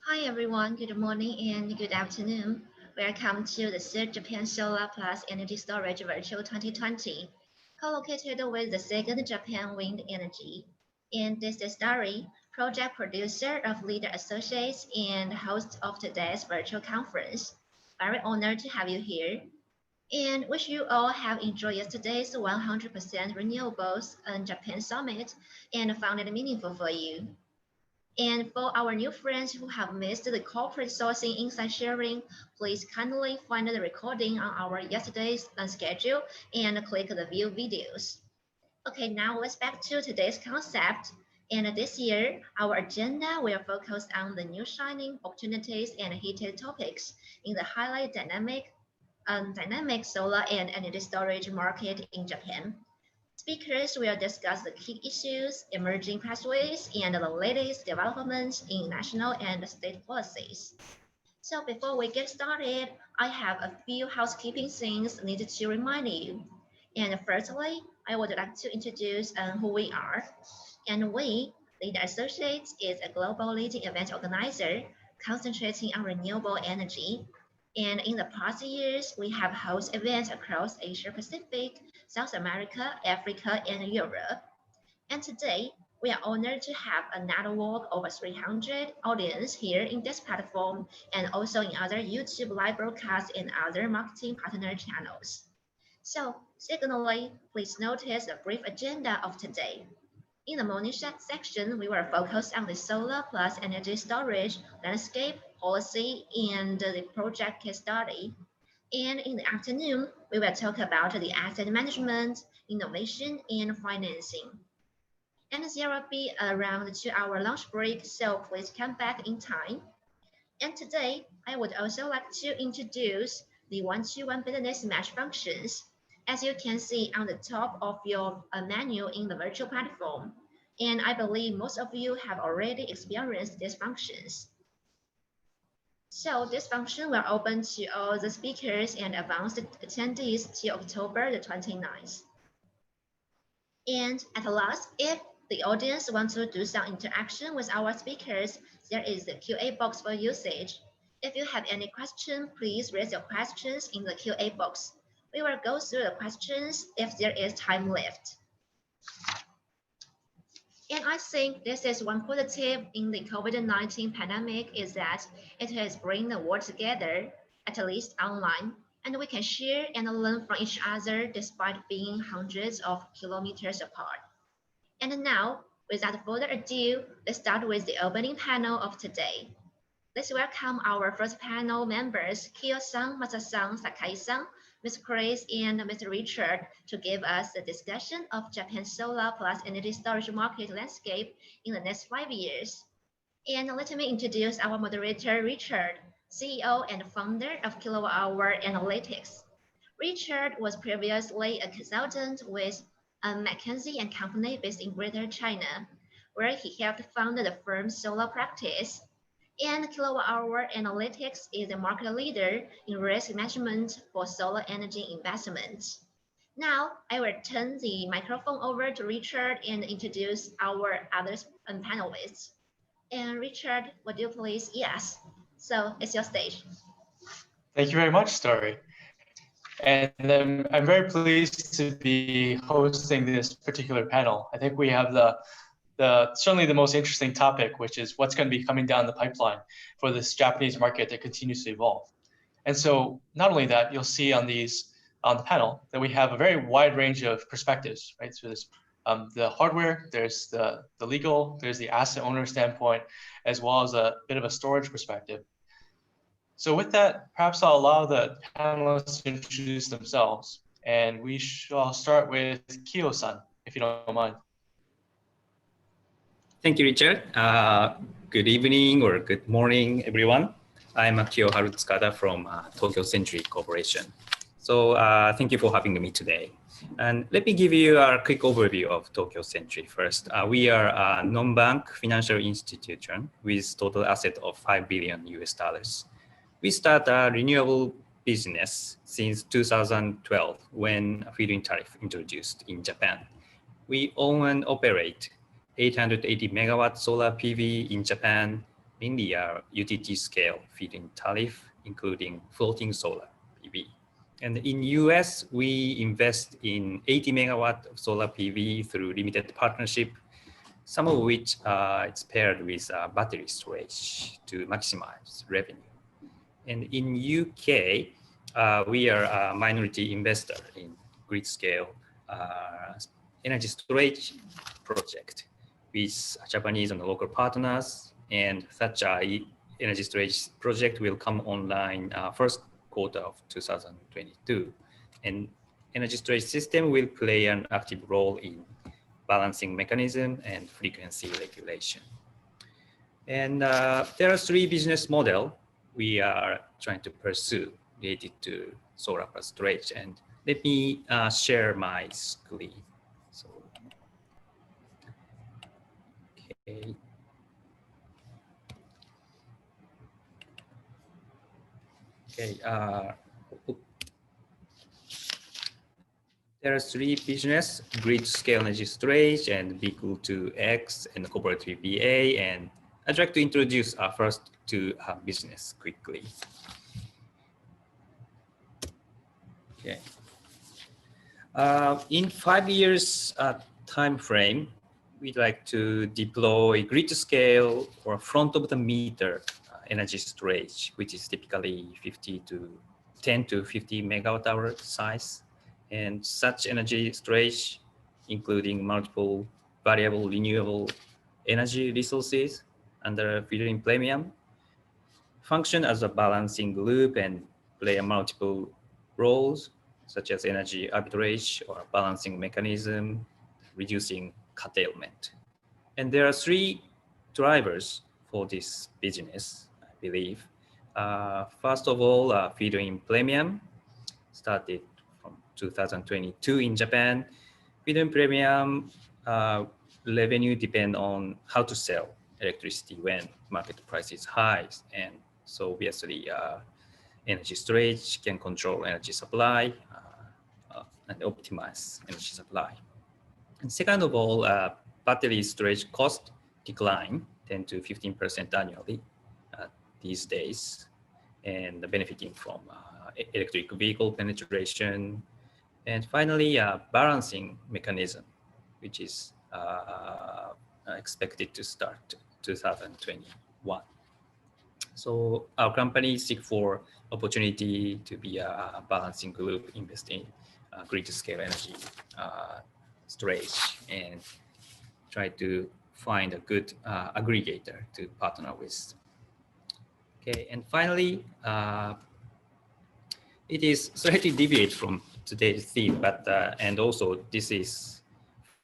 Hi everyone, good morning and good afternoon. Welcome to the third Japan Solar Plus Energy Storage Virtual 2020, co-located with the second Japan Wind Energy. And this is Dari, project producer of Leader Associates and host of today's virtual conference. Very honored to have you here. And wish you all have enjoyed yesterday's 100% renewables and Japan Summit and found it meaningful for you. And for our new friends who have missed the corporate sourcing insight sharing, please kindly find the recording on our yesterday's schedule and click the view videos. Okay, now let's back to today's concept. And this year, our agenda will focus on the new shining opportunities and heated topics in the highly dynamic solar and energy storage market in Japan. Speakers will discuss the key issues, emerging pathways, and the latest developments in national and state policies. So before we get started, I have a few housekeeping things needed to remind you. And firstly, I would like to introduce who we are. And we, Leader Associates, is a global leading event organizer concentrating on renewable energy. And in the past years, we have hosted events across Asia Pacific, South America, Africa, and Europe. And today, we are honored to have a network of over 300 audience here in this platform and also in other YouTube live broadcasts and other marketing partner channels. So, secondly, please notice the brief agenda of today. In the morning section, we will focus on the solar plus energy storage landscape policy and the project case study. And in the afternoon, we will talk about the asset management, innovation, and financing. And there will be around 2 hour lunch break, so please come back in time. And today, I would also like to introduce the one-to-one business match functions. As you can see on the top of your menu in the virtual platform. And I believe most of you have already experienced these functions. So this function will open to all the speakers and advanced attendees till October the 29th. And at last, if the audience wants to do some interaction with our speakers, there is the QA box for usage. If you have any question, please raise your questions in the QA box. We will go through the questions if there is time left. And I think this is one positive in the COVID-19 pandemic is that it has bring the world together, at least online, and we can share and learn from each other despite being hundreds of kilometers apart. And now, without further ado, let's start with the opening panel of today. Let's welcome our first panel members, Kiyo-san, Masa-san, Sakai-san, Ms. Chris, and Mr. Richard, to give us a discussion of Japan's solar plus energy storage market landscape in the next 5 years. And let me introduce our moderator, Richard, CEO and founder of Kilowatt Hour Analytics. Richard was previously a consultant with McKinsey and Company based in Greater China, where he helped found the firm's solar practice. And Kilowatt Hour Analytics is a market leader in risk management for solar energy investments. Now, I will turn the microphone over to Richard and introduce our other panelists. And Richard, would you please? Yes. So it's your stage. Thank you very much, Story. And I'm very pleased to be hosting this particular panel. I think we have certainly the most interesting topic, which is what's going to be coming down the pipeline for this Japanese market that continues to evolve. And so not only that, you'll see on the panel that we have a very wide range of perspectives, right? So there's the hardware, there's the legal, there's the asset owner standpoint, as well as a bit of a storage perspective. So with that, perhaps I'll allow the panelists to introduce themselves. And we shall start with Kiyo-san, if you don't mind. Thank you, Richard. Good evening or good morning, everyone. I'm Akio Harutsukada from Tokyo Century Corporation. So thank you for having me today. And let me give you a quick overview of Tokyo Century first. We are a non-bank financial institution with total asset of $5 billion US. We start a renewable business since 2012 when a feed-in tariff introduced in Japan. We own and operate 880 megawatt solar PV in Japan, mainly utility scale feed-in tariff, including floating solar PV. And in US, we invest in 80 megawatt of solar PV through limited partnership, some of which it's paired with battery storage to maximize revenue. And in UK, we are a minority investor in grid scale energy storage project with Japanese and local partners, and such energy storage project will come online first quarter of 2022. And energy storage system will play an active role in balancing mechanism and frequency regulation. And there are three business models we are trying to pursue related to solar plus storage. And let me share my screen. So, okay. Okay. There are three business: grid scale energy storage and vehicle 2X and cooperative VA. And I'd like to introduce first to business quickly. Okay. In 5 years time frame, we'd like to deploy grid scale or front of the meter energy storage, which is typically 10 to 50 megawatt hour size. And such energy storage, including multiple variable renewable energy resources under feed-in premium, function as a balancing loop and play multiple roles, such as energy arbitrage or balancing mechanism, reducing curtailment. And there are three drivers for this business, I believe. First of all, feed-in premium started from 2022 in Japan. Feed-in premium revenue depend on how to sell electricity when market price is high. And so obviously energy storage can control energy supply and optimize energy supply. And second of all, battery storage cost decline 10 to 15% annually these days, and benefiting from electric vehicle penetration. And finally, balancing mechanism, which is expected to start 2021. So our company seek for opportunity to be a balancing group, invest in grid scale energy storage, and try to find a good aggregator to partner with. Okay, and finally, it is slightly deviate from today's theme, but and also this is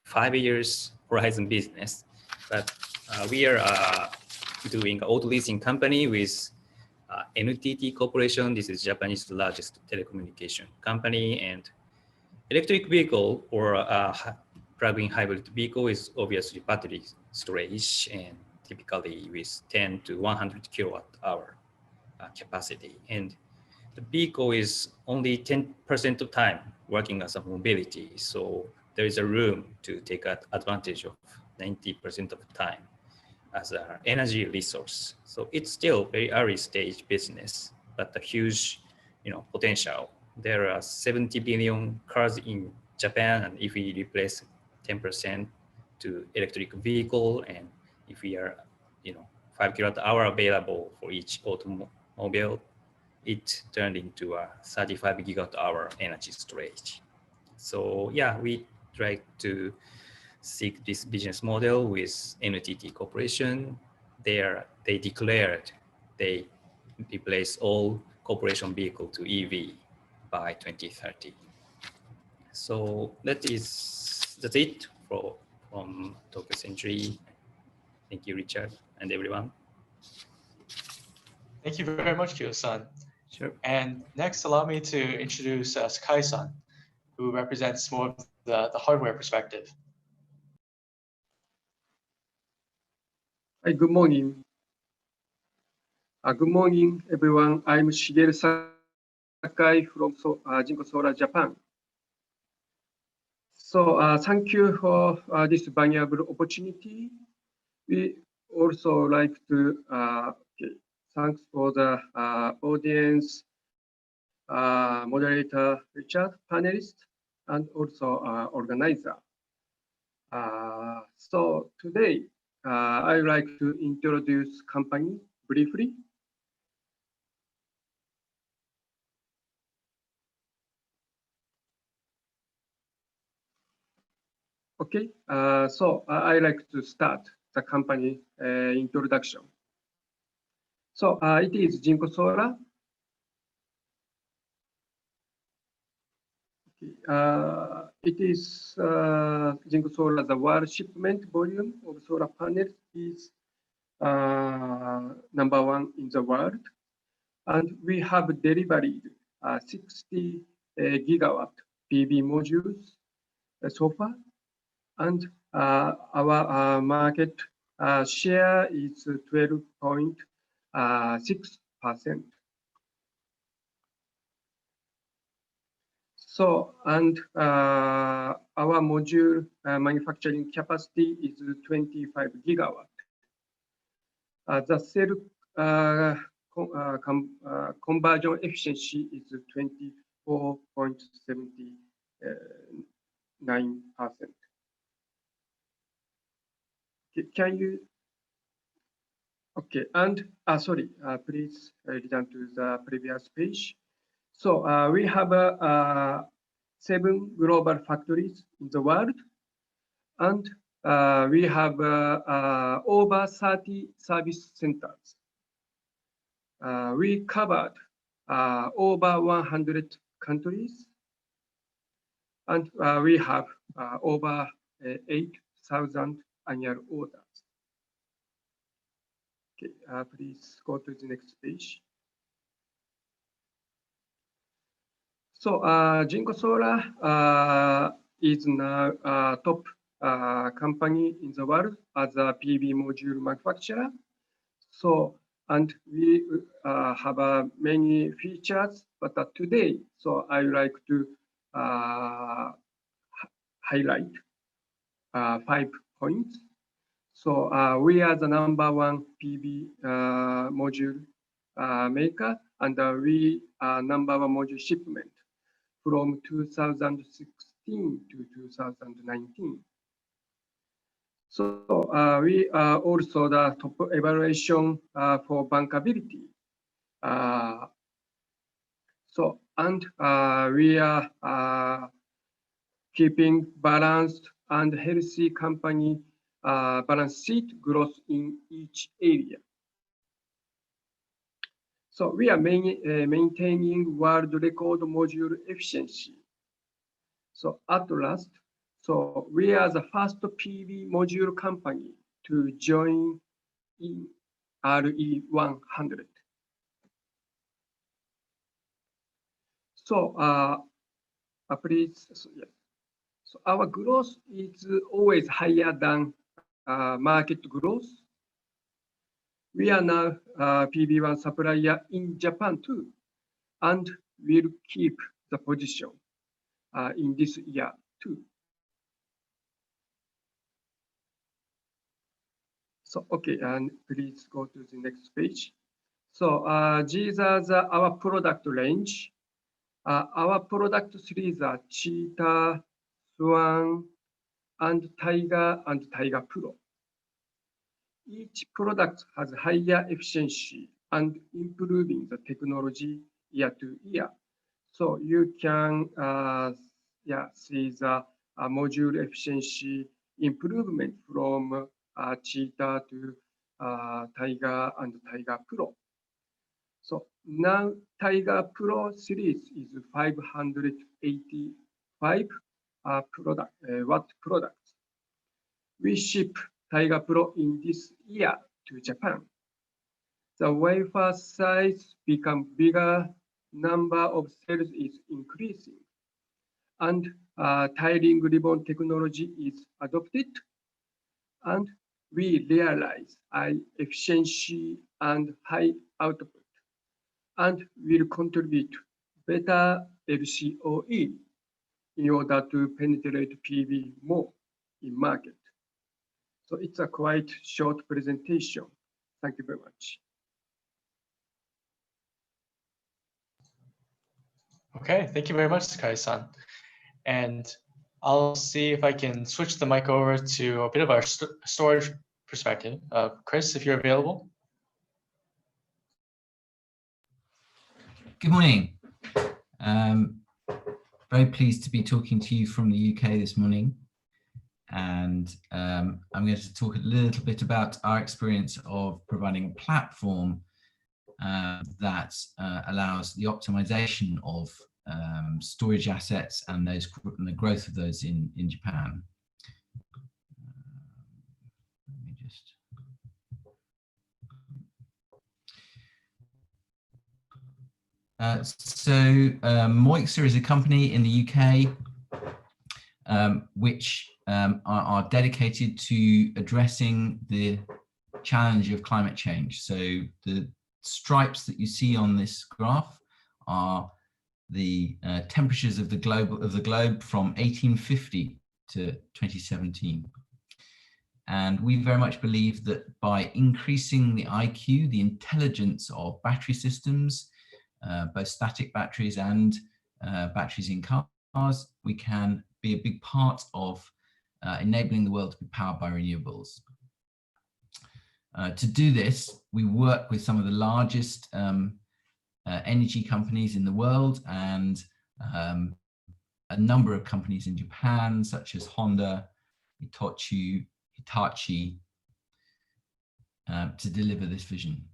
5 years horizon business, but we are doing auto leasing company with NTT Corporation. This is Japanese largest telecommunication company, and electric vehicle or plug-in hybrid vehicle is obviously battery storage, and typically with 10 to 100 kilowatt hour capacity. And the vehicle is only 10% of time working as a mobility. So there is a room to take advantage of 90% of the time as an energy resource. So it's still very early stage business, but a huge, potential. There are 70 billion cars in Japan, and if we replace 10% to electric vehicle, and if we are, 5 kilowatt hour available for each automobile, it turned into a 35 gigawatt hour energy storage. So yeah, we try to seek this business model with NTT Corporation. They declared they replace all corporation vehicle to EV by 2030. So that's it from Tokyo Century. Thank you, Richard, and everyone. Thank you very much, Kyo-san. Sure. And next, allow me to introduce Sakai-san, who represents more of the hardware perspective. Hi, good morning. Good morning, everyone. I'm Shigeru Sakai from Jinko Solar Japan. So thank you for this valuable opportunity. We also like to okay, thanks for the audience, moderator Richard, panelist, and also organizer. So today, I'd like to introduce company briefly. Okay, so I'd like to start the company introduction. So it is Jinko Solar. It is Jinko Solar, the world shipment volume of solar panels is #1 in the world. And we have delivered 60 gigawatt PV modules so far. And our market share is 12.6%. So, and our module manufacturing capacity is 25 gigawatt. The cell conversion efficiency is 24.79%. Can you? Okay, and sorry, please return to the previous page. So we have 7 global factories in the world, and we have over 30 service centers. We covered over 100 countries, and we have over 8,000 annual orders. Okay, please go to the next page. So Jinko Solar is now top company in the world as a PV module manufacturer. So, and we have many features, but today, so I would like to highlight 5 points. So we are the #1 PV module maker, and we are #1 module shipment from 2016 to 2019. So we are also the top evaluation for bankability. So, and we are keeping balanced and healthy company balance sheet growth in each area. So we are maintaining world record module efficiency. So at last, so we are the first PV module company to join in RE100. So please, so, yes. So our growth is always higher than market growth. We are now PV1 supplier in Japan too, and will keep the position in this year too. So, okay, and please go to the next page. So these are our product range. Our product series are Cheetah, Swan, and Tiger Pro. Each product has higher efficiency and improving the technology year to year. So you can see the module efficiency improvement from Cheetah to Tiger and Tiger Pro. So now Tiger Pro series is 585 watt products. We ship Tiger Pro in this year to Japan. The wafer size become bigger, number of cells is increasing, and tiling ribbon technology is adopted, and we realize high efficiency and high output, and will contribute better LCOE in order to penetrate PV more in market. So it's a quite short presentation. Thank you very much. Okay, thank you very much, Sakai-san. And I'll see if I can switch the mic over to a bit of our storage perspective. Chris, if you're available. Good morning. Very pleased to be talking to you from the UK this morning. And I'm going to talk a little bit about our experience of providing a platform that allows the optimization of storage assets and the growth of those in Japan. Let me just. Moixa is a company in the UK which are dedicated to addressing the challenge of climate change. So the stripes that you see on this graph are the temperatures of the globe from 1850 to 2017. And we very much believe that by increasing the IQ, the intelligence of battery systems, both static batteries and batteries in cars, we can be a big part of enabling the world to be powered by renewables. To do this, we work with some of the largest energy companies in the world and a number of companies in Japan, such as Honda, Hitachi, to deliver this vision.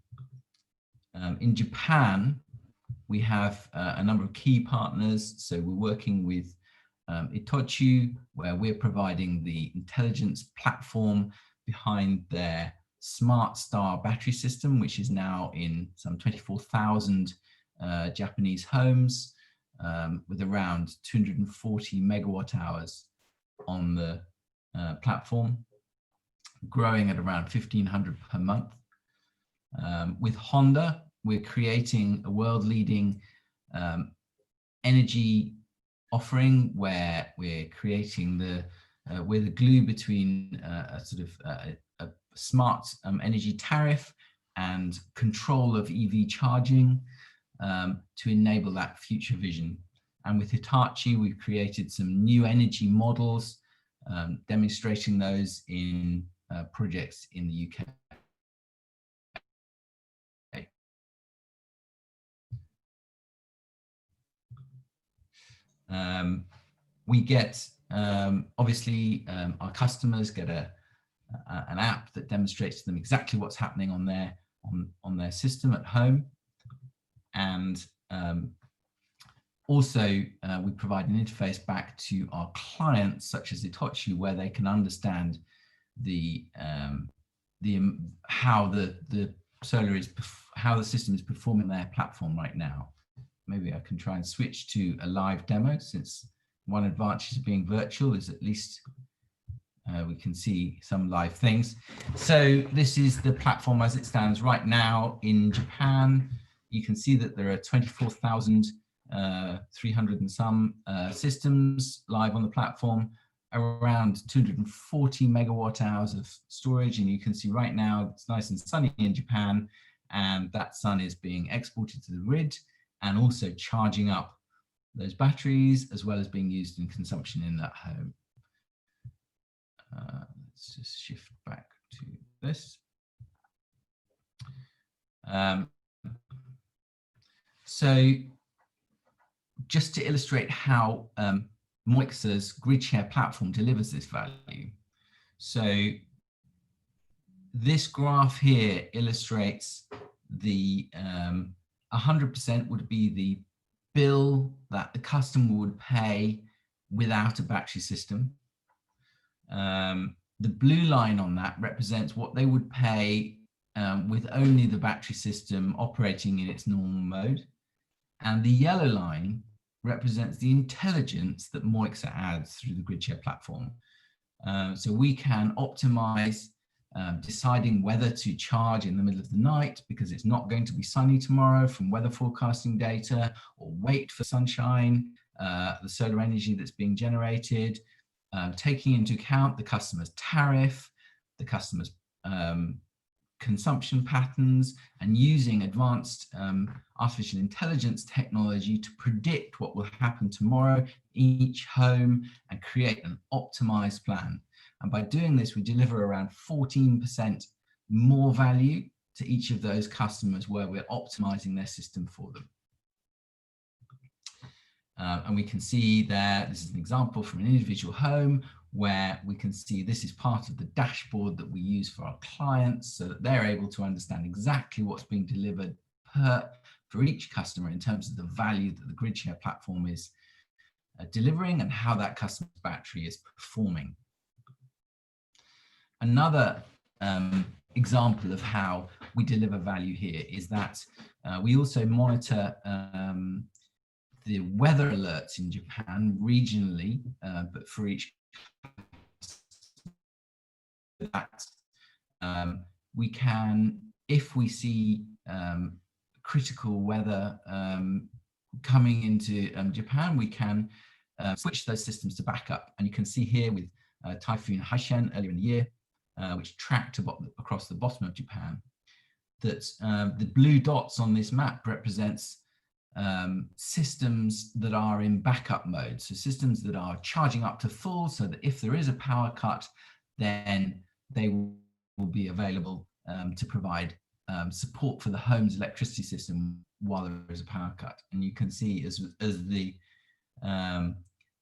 In Japan, we have a number of key partners. So we're working with Hitachi, where we're providing the intelligence platform behind their Smart Star battery system, which is now in some 24,000 Japanese homes, with around 240 megawatt hours on the platform, growing at around 1,500 per month. With Honda, we're creating a world-leading energy offering where we're creating we're the glue between a sort of a smart energy tariff and control of EV charging to enable that future vision. And with Hitachi, we've created some new energy models, demonstrating those in projects in the UK. We get, obviously, our customers get an app that demonstrates to them exactly what's happening on their system at home. And also, we provide an interface back to our clients, such as Hitachi, where they can understand how the system is performing their platform right now. Maybe I can try and switch to a live demo, since one advantage of being virtual is at least we can see some live things. So this is the platform as it stands right now in Japan. You can see that there are 24,300 and some systems live on the platform, around 240 megawatt hours of storage. And you can see right now it's nice and sunny in Japan, and that sun is being exported to the grid and also charging up those batteries, as well as being used in consumption in that home. Let's just shift back to this. So just to illustrate how Moixa's grid share platform delivers this value. So this graph here illustrates the 100% would be the bill that the customer would pay without a battery system. The blue line on that represents what they would pay with only the battery system operating in its normal mode. And the yellow line represents the intelligence that Moixa adds through the grid share platform. So we can optimize deciding whether to charge in the middle of the night because it's not going to be sunny tomorrow from weather forecasting data, or wait for sunshine, the solar energy that's being generated, taking into account the customer's tariff, the customer's consumption patterns, and using advanced artificial intelligence technology to predict what will happen tomorrow in each home and create an optimized plan. And by doing this, we deliver around 14% more value to each of those customers where we're optimizing their system for them. And we can see there, this is an example from an individual home where we can see this is part of the dashboard that we use for our clients so that they're able to understand exactly what's being delivered for each customer in terms of the value that the GridShare platform is delivering and how that customer's battery is performing. Another example of how we deliver value here is that we also monitor the weather alerts in Japan regionally, but for each that we can, if we see critical weather coming into Japan, we can switch those systems to backup. And you can see here with Typhoon Haishen earlier in the year, which tracked across the bottom of Japan, that the blue dots on this map represents systems that are in backup mode. So systems that are charging up to full so that if there is a power cut, then they will be available to provide support for the home's electricity system while there is a power cut. And you can see as the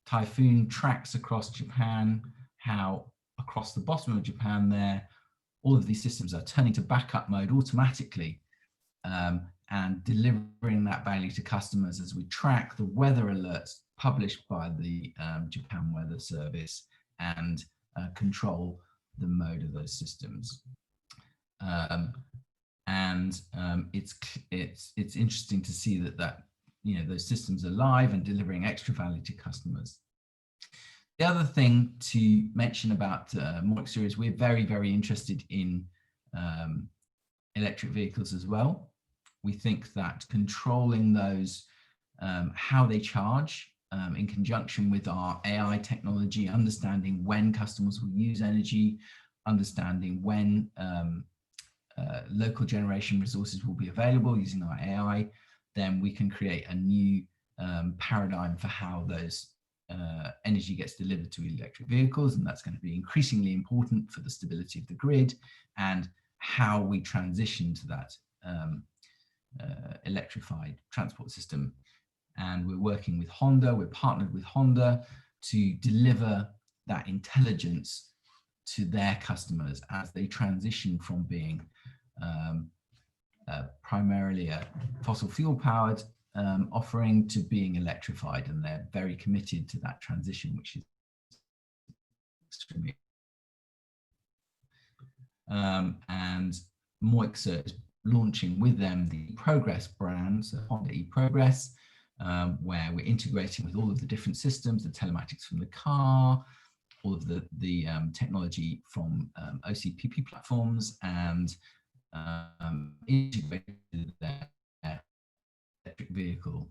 typhoon tracks across Japan, how across the bottom of Japan there, all of these systems are turning to backup mode automatically and delivering that value to customers as we track the weather alerts published by the Japan Weather Service and control the mode of those systems. It's interesting to see that those systems are live and delivering extra value to customers. The other thing to mention about Moixer is we're very, very interested in electric vehicles as well. We think that controlling those, how they charge in conjunction with our AI technology, understanding when customers will use energy, understanding when local generation resources will be available using our AI, then we can create a new paradigm for how those energy gets delivered to electric vehicles, and that's going to be increasingly important for the stability of the grid and how we transition to that electrified transport system. And we're working with Honda, we're partnered with Honda to deliver that intelligence to their customers as they transition from being primarily a fossil fuel powered offering to being electrified, and they're very committed to that transition, which is extremely and Moixer is launching with them the Progress brand, so Honda eProgress, where we're integrating with all of the different systems, the telematics from the car, all of the technology from OCPP platforms, and integrated their electric vehicle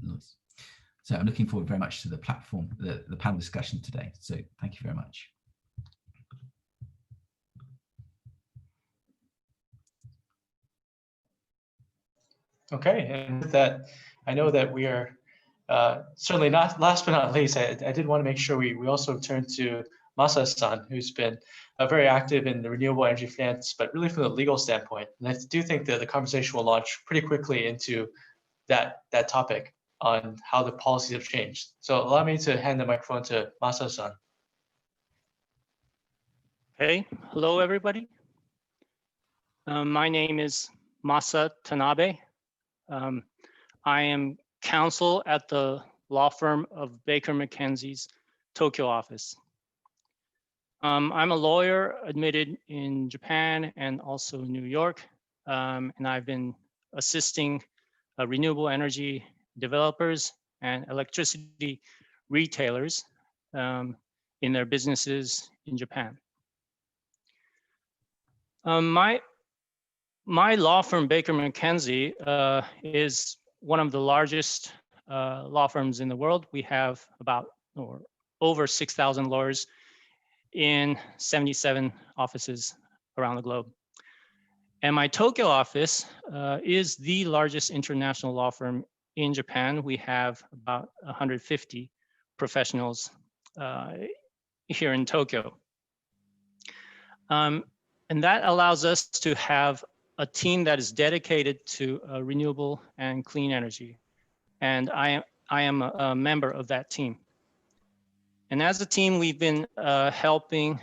noise. So I'm looking forward very much to the platform, the panel discussion today. So thank you very much. Okay, and with that, I know that we are certainly not last but not least. I did want to make sure we also turn to Masa-san, who's been very active in the renewable energy finance, but really from the legal standpoint. And I do think that the conversation will launch pretty quickly into that topic on how the policies have changed. So allow me to hand the microphone to Masa-san. Hey, hello everybody. My name is Masa Tanabe. I am counsel at the law firm of Baker McKenzie's Tokyo office. I'm a lawyer admitted in Japan and also New York, and I've been assisting renewable energy developers and electricity retailers in their businesses in Japan. My law firm, Baker McKenzie, is one of the largest law firms in the world. We have about over 6,000 lawyers in 77 offices around the globe. And my Tokyo office is the largest international law firm in Japan. We have about 150 professionals here in Tokyo. And that allows us to have a team that is dedicated to renewable and clean energy. And I am a member of that team. And as a team, we've been helping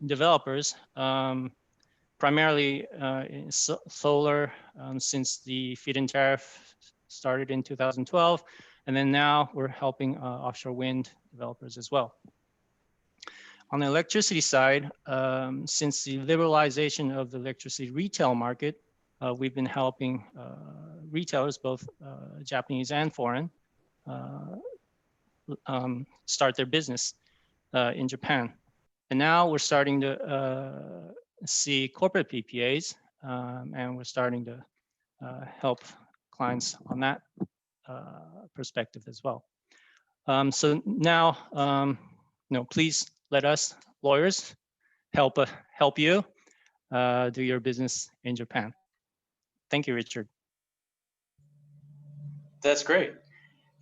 developers, primarily in solar, since the feed-in tariff started in 2012. And then now we're helping offshore wind developers as well. On the electricity side, since the liberalization of the electricity retail market, we've been helping retailers, both Japanese and foreign, start their business in Japan. And now we're starting to see corporate PPAs, and we're starting to help clients on that perspective as well. So now, please let us lawyers help you do your business in Japan. Thank you, Richard. That's great.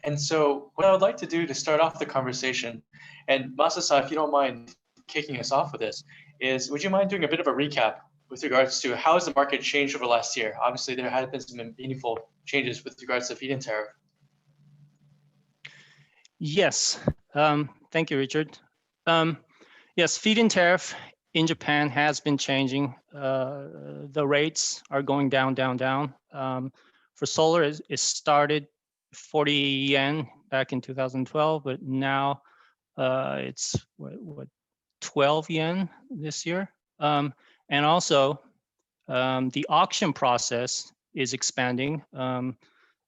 And so what I would like to do to start off the conversation, and Masa-san, if you don't mind kicking us off with this, is would you mind doing a bit of a recap with regards to how has the market changed over the last year? Obviously, there have been some meaningful changes with regards to feed-in tariff. Yes, thank you, Richard. Yes, feed-in tariff in Japan has been changing. The rates are going down, down, down. For solar, it started 40 yen back in 2012, but now it's what 12 yen this year. And also, the auction process is expanding.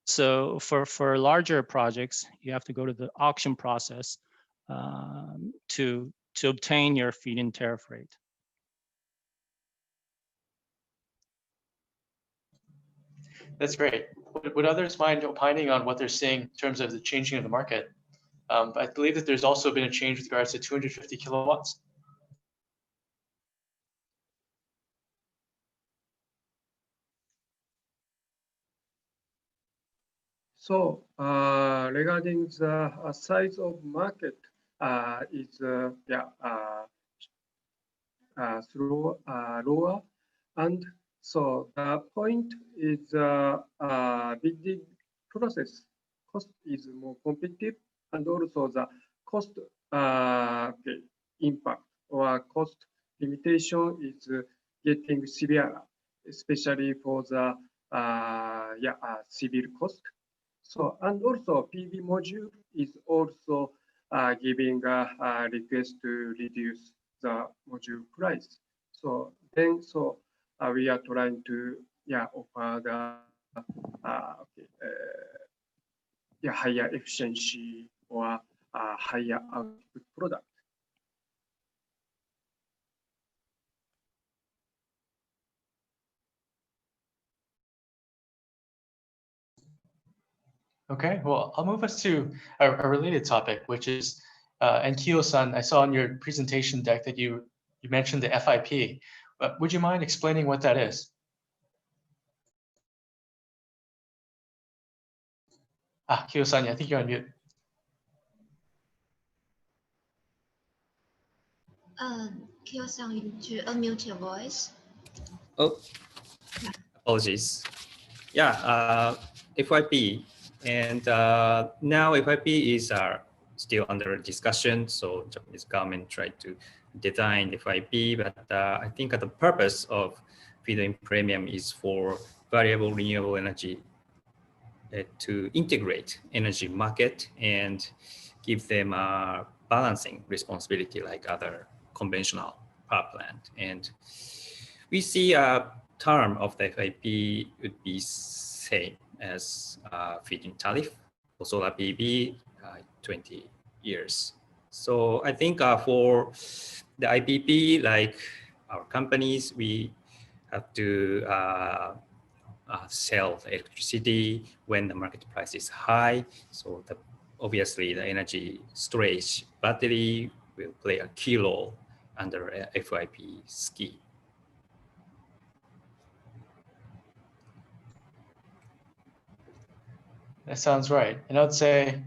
So for larger projects, you have to go to the auction process to obtain your feed-in tariff rate. That's great. Would others mind opining on what they're seeing in terms of the changing of the market? I believe that there's also been a change with regards to 250 kilowatts. So regarding the size of market is lower, and so the point is bidding process cost is more competitive, and also the cost impact or cost limitation is getting severe, especially for the civil cost. So, and also PV module is also giving a request to reduce the module price. So then, we are trying to offer the higher efficiency or higher output product. Okay, well, I'll move us to a related topic, which is, and Kyo-san, I saw in your presentation deck that you mentioned the FIP. Would you mind explaining what that is? Kyo-san, I think you're on mute. Kyo-san, you need to unmute your voice. Oh, apologies. Yeah, FYP. And now FIP is still under discussion. So Japanese government tried to design FIP, but I think the purpose of feed-in premium is for variable renewable energy to integrate energy market and give them a balancing responsibility like other conventional power plant. And we see a term of the FIP would be same as feed-in tariff for solar PV, 20 years. So I think for the IPP, like our companies, we have to sell the electricity when the market price is high. So obviously the energy storage battery will play a key role under FIP scheme. That sounds right. And I would say,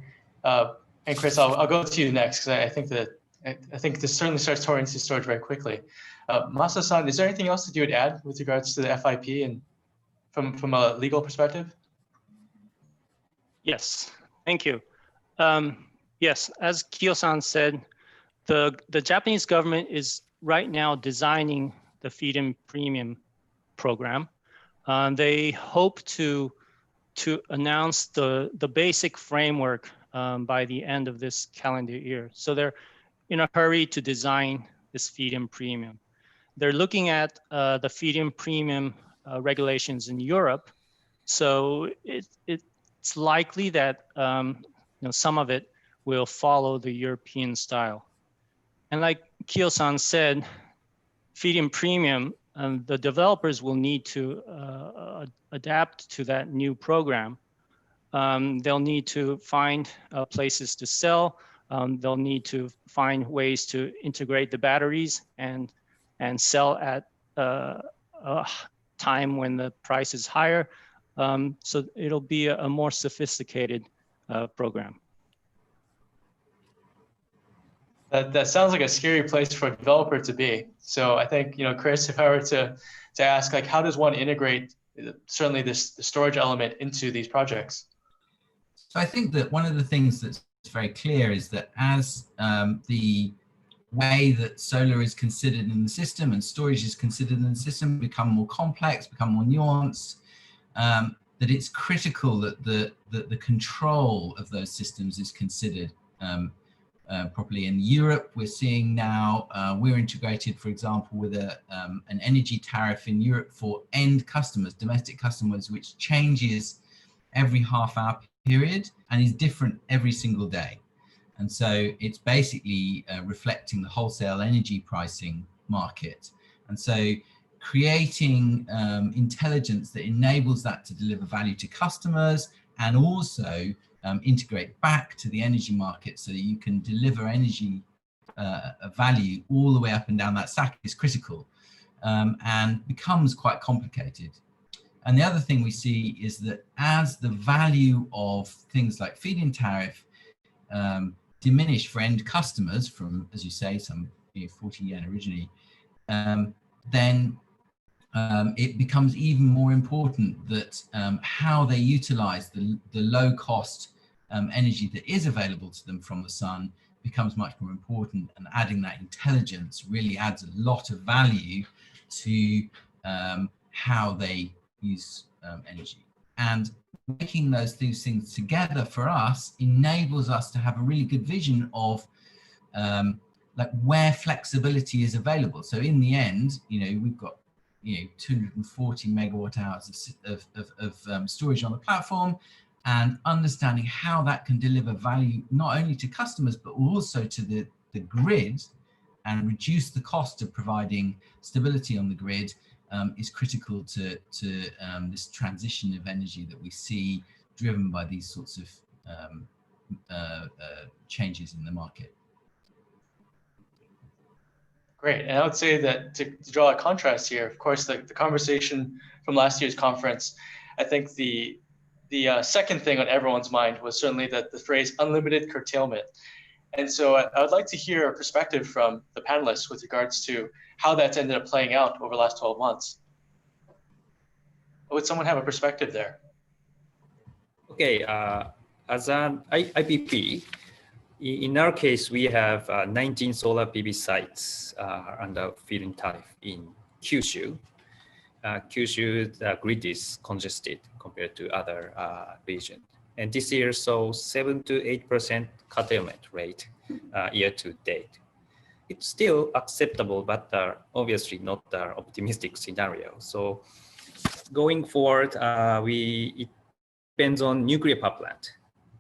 and Chris, I'll go to you next because I think that I think this certainly starts touring into storage very quickly. Masa-san, is there anything else that you would add with regards to the FIP and from a legal perspective? Yes, thank you. Yes, as Kyo-san said, the Japanese government is right now designing the feed-in premium program. They hope to announce the basic framework by the end of this calendar year. So they're in a hurry to design this feed-in premium. They're looking at the feed-in premium regulations in Europe. So it's likely that some of it will follow the European style. And like Kyo-san said, feed-in premium, the developers will need to adapt to that new program. They'll need to find places to sell. They'll need to find ways to integrate the batteries and sell at a time when the price is higher. So it'll be a more sophisticated program. That sounds like a scary place for a developer to be. So I think, Chris, if I were to ask, like, how does one integrate certainly the storage element into these projects? So I think that one of the things that's very clear is that as the way that solar is considered in the system and storage is considered in the system become more complex, become more nuanced, that it's critical that the control of those systems is considered properly. In Europe, we're seeing now, we're integrated, for example, with an energy tariff in Europe for end customers, domestic customers, which changes every half-hour period and is different every single day. And so it's basically reflecting the wholesale energy pricing market. And so creating intelligence that enables that to deliver value to customers and also integrate back to the energy market so that you can deliver energy value all the way up and down that stack is critical and becomes quite complicated. And the other thing we see is that as the value of things like feed-in tariff diminish for end customers from, as you say, some 40 yen originally, then it becomes even more important that how they utilize the low cost energy that is available to them from the sun becomes much more important, and adding that intelligence really adds a lot of value to how they use energy. And making those two things together for us enables us to have a really good vision of like where flexibility is available. So in the end, we've got 240 megawatt hours of storage on the platform, and understanding how that can deliver value not only to customers but also to the grid and reduce the cost of providing stability on the grid is critical to this transition of energy that we see driven by these sorts of changes in the market. Great, and I would say that to draw a contrast here, of course, the conversation from last year's conference, I think the second thing on everyone's mind was certainly the phrase unlimited curtailment. And so I would like to hear a perspective from the panelists with regards to how that's ended up playing out over the last 12 months. Would someone have a perspective there? Okay, as an IPP, in our case, we have 19 solar PV sites under feed-in tariff in Kyushu. Kyushu, the grid is congested compared to other regions. And this year saw 7 to 8% curtailment rate year to date. It's still acceptable, but obviously not the optimistic scenario. So going forward, it depends on nuclear power plant.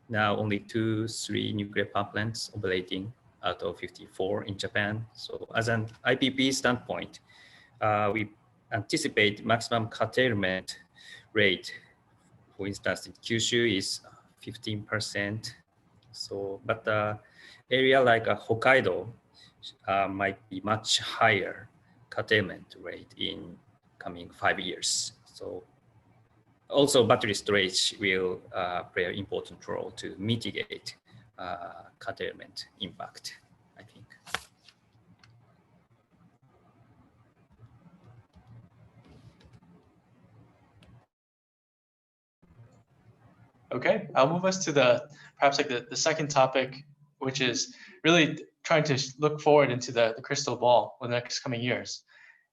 Now only 2-3 nuclear power plants operating out of 54 in Japan. So as an IPP standpoint, we anticipate maximum curtailment rate. For instance, in Kyushu is 15%. So, but area like Hokkaido, might be much higher curtailment rate in coming 5 years. So also battery storage will play an important role to mitigate curtailment impact, I think. Okay, I'll move us to perhaps like the second topic, which is really trying to look forward into the crystal ball for the next coming years.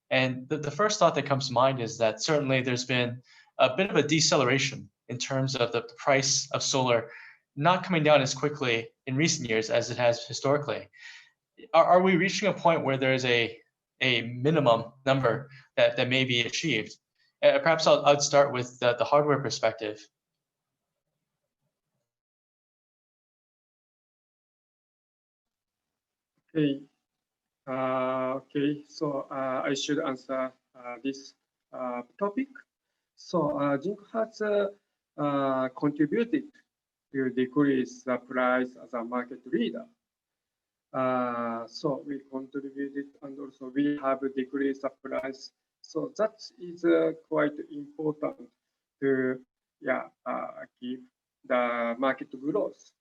And the first thought that comes to mind is that certainly there's been a bit of a deceleration in terms of the price of solar not coming down as quickly in recent years as it has historically. Are we reaching a point where there's a minimum number that may be achieved? Perhaps I'd start with the hardware perspective. Okay. Okay. So I should answer this topic. So Jinko has contributed to decrease the price as a market leader. So we contributed, and also we have decreased the price. So that is quite important to give the market growth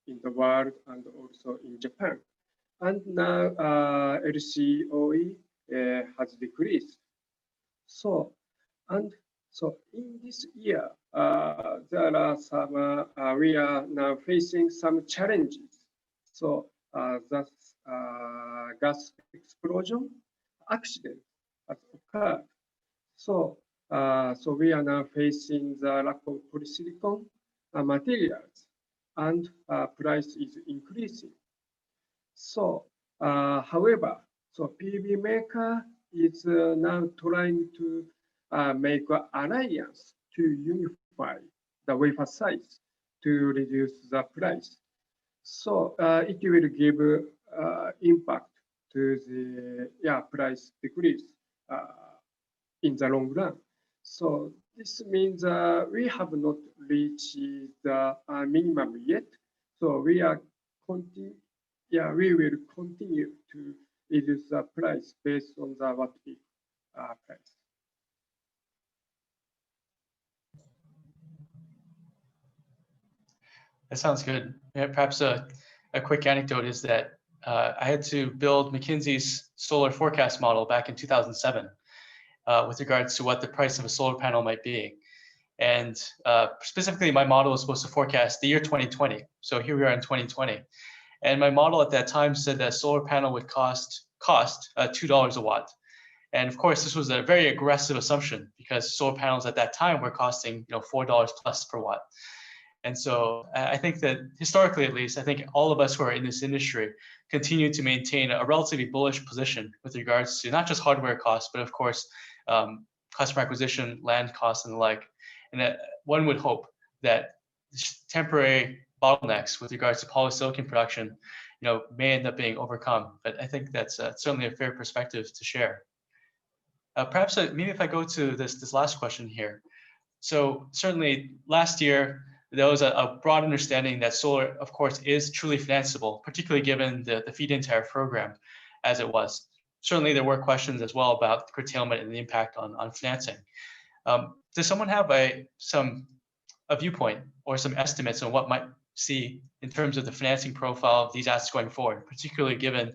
in the world and also in Japan. And now LCOE has decreased. So in this year, there are some, we are now facing some challenges. So that's gas explosion accident has occurred. So we are now facing the lack of polysilicon materials, and price is increasing. So, however, so PV maker is now trying to make an alliance to unify the wafer size to reduce the price. So it will give impact to the price decrease in the long run. So this means we have not reached the minimum yet. So we are we will continue to reduce the price based on the watt peak price. That sounds good. Yeah, perhaps a quick anecdote is that I had to build McKinsey's solar forecast model back in 2007 with regards to what the price of a solar panel might be. And specifically, my model was supposed to forecast the year 2020. So here we are in 2020. And my model at that time said that a solar panel would cost $2 a watt. And of course, this was a very aggressive assumption because solar panels at that time were costing $4 plus per watt. And so I think that historically, at least, I think all of us who are in this industry continue to maintain a relatively bullish position with regards to not just hardware costs, but of course, customer acquisition, land costs, and the like. And that one would hope that temporary bottlenecks with regards to polysilicon production, may end up being overcome. But I think that's certainly a fair perspective to share. Perhaps maybe if I go to this last question here. So certainly last year, there was a broad understanding that solar, of course, is truly financeable, particularly given the feed-in tariff program as it was. Certainly there were questions as well about curtailment and the impact on financing. Does someone have a viewpoint or some estimates on what might see in terms of the financing profile of these assets going forward, particularly given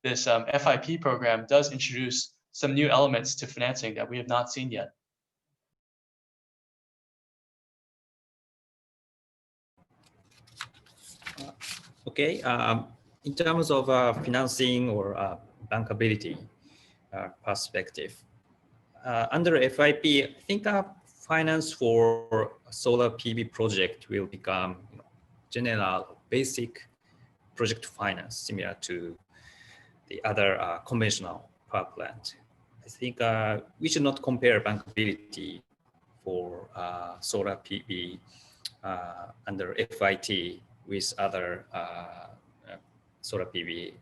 this FIP program does introduce some new elements to financing that we have not seen yet? Okay, in terms of financing or bankability perspective, under FIP, I think finance for a solar PV project will become general basic project finance, similar to the other conventional power plant. I think we should not compare bankability for solar PV under FIT with other solar PV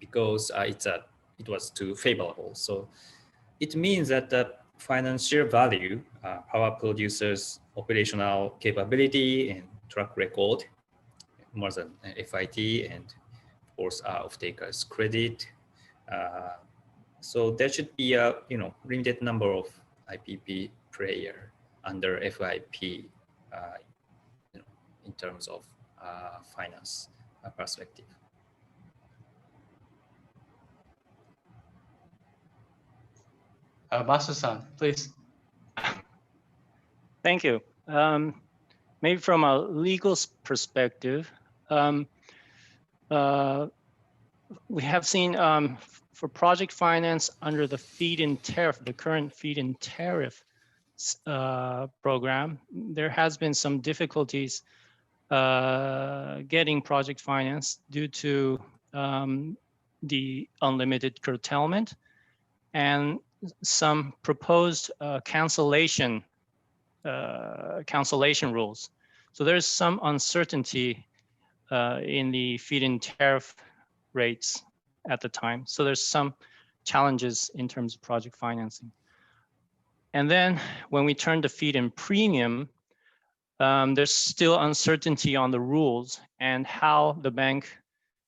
because it was too favorable. So it means that the financial value, power producers' operational capability and track record, more than FIT, and course, off-takers credit. So there should be a limited number of IPP player under FIP in terms of finance perspective. Masu-san, please. Thank you. Maybe from a legal perspective, we have seen for project finance under the feed-in tariff, the current feed-in tariff program, there has been some difficulties getting project finance due to the unlimited curtailment and some proposed cancellation rules. So there's some uncertainty in the feed-in tariff rates at the time. So there's some challenges in terms of project financing. And then when we turn to feed-in premium, there's still uncertainty on the rules and how the bank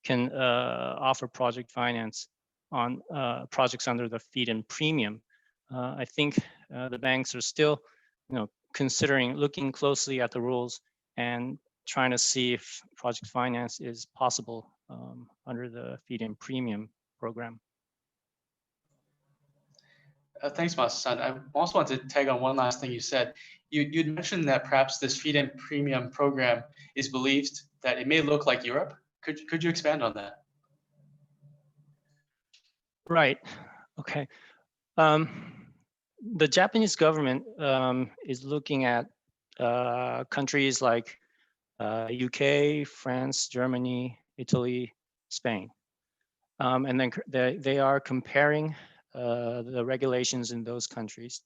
can offer project finance on projects under the feed-in premium. I think the banks are still, considering looking closely at the rules and trying to see if project finance is possible under the feed-in premium program. Thanks, Masu-san. I also want to tag on one last thing you said. You'd mentioned that perhaps this feed-in premium program is believed that it may look like Europe. Could you expand on that? Right. Okay. The Japanese government is looking at countries like UK, France, Germany, Italy, Spain. And then they are comparing the regulations in those countries.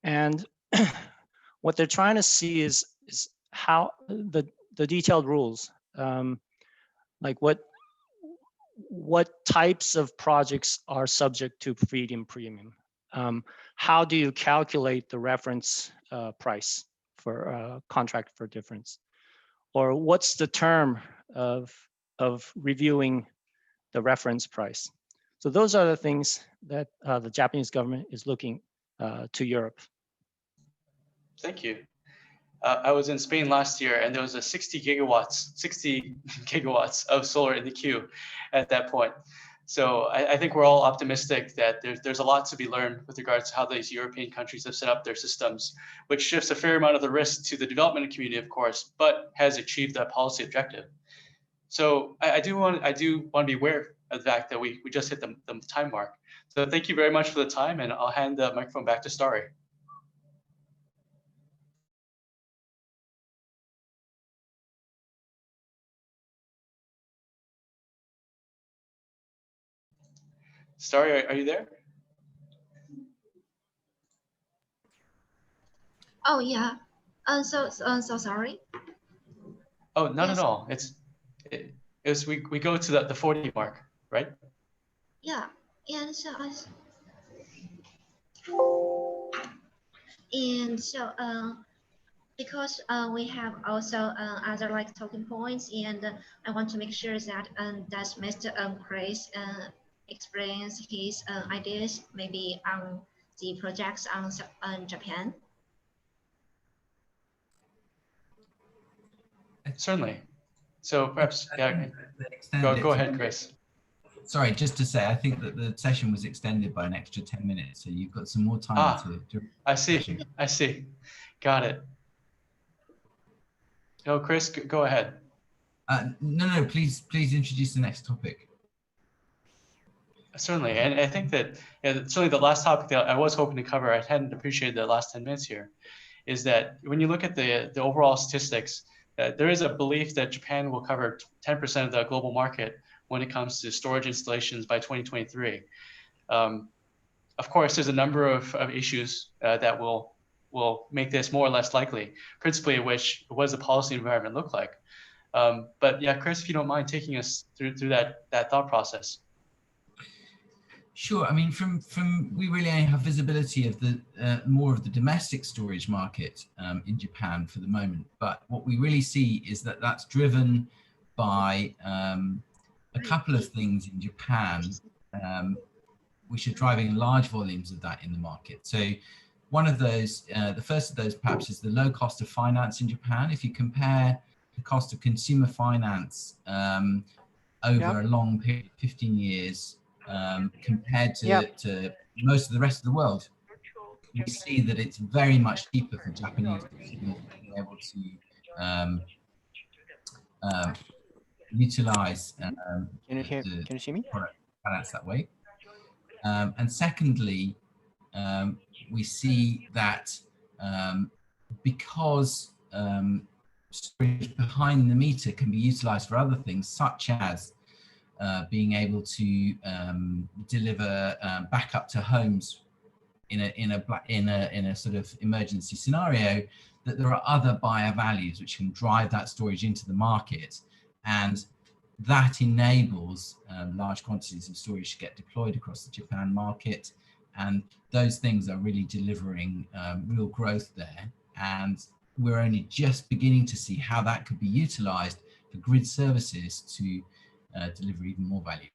And what they're trying to see is how the detailed rules, like what types of projects are subject to feed-in premium. How do you calculate the reference price for contract for difference? Or what's the term of reviewing the reference price? So those are the things that the Japanese government is looking to Europe. Thank you. I was in Spain last year, and there was a 60 gigawatts of solar in the queue at that point. So I think we're all optimistic that there's a lot to be learned with regards to how these European countries have set up their systems, which shifts a fair amount of the risk to the development community, of course, but has achieved that policy objective. So I do want to be aware of the fact that we just hit the time mark. So thank you very much for the time, and I'll hand the microphone back to Starry. Starry, are you there? Oh yeah. So sorry. Oh, not Yes. at all. We go to the 40 mark, right? Yeah. And so because we have also other like talking points, and I want to make sure that does Mr. Chris explains his ideas maybe on the projects on Japan. Certainly. So perhaps, yeah, go ahead, Chris. Sorry, just to say, I think that the session was extended by an extra 10 minutes, so you've got some more time to I see. Got it. No, Chris, go ahead. No, please introduce the next topic. Certainly, and I think that certainly the last topic that I was hoping to cover, I hadn't appreciated the last 10 minutes here, is that when you look at the overall statistics, there is a belief that Japan will cover 10% of the global market when it comes to storage installations by 2023. Of course, there's a number of issues that will make this more or less likely, principally which, what does the policy environment look like? But yeah, Chris, if you don't mind taking us through that thought process. Sure. I mean, we really only have visibility of the more of the domestic storage market in Japan for the moment. But what we really see is that that's driven by a couple of things in Japan which are driving large volumes of that in the market. So one of those, the first of those perhaps is the low cost of finance in Japan. If you compare the cost of consumer finance over a long period, 15 years, compared to most of the rest of the world, we see that it's very much cheaper for Japanese consumers to be able to utilize Can you see me? product finance that way. And secondly, we see that because storage behind the meter can be utilized for other things, such as being able to deliver backup to homes in a sort of emergency scenario, that there are other buyer values which can drive that storage into the market, and that enables large quantities of storage to get deployed across the Japan market. And those things are really delivering real growth there. And we're only just beginning to see how that could be utilized for grid services to deliver even more value.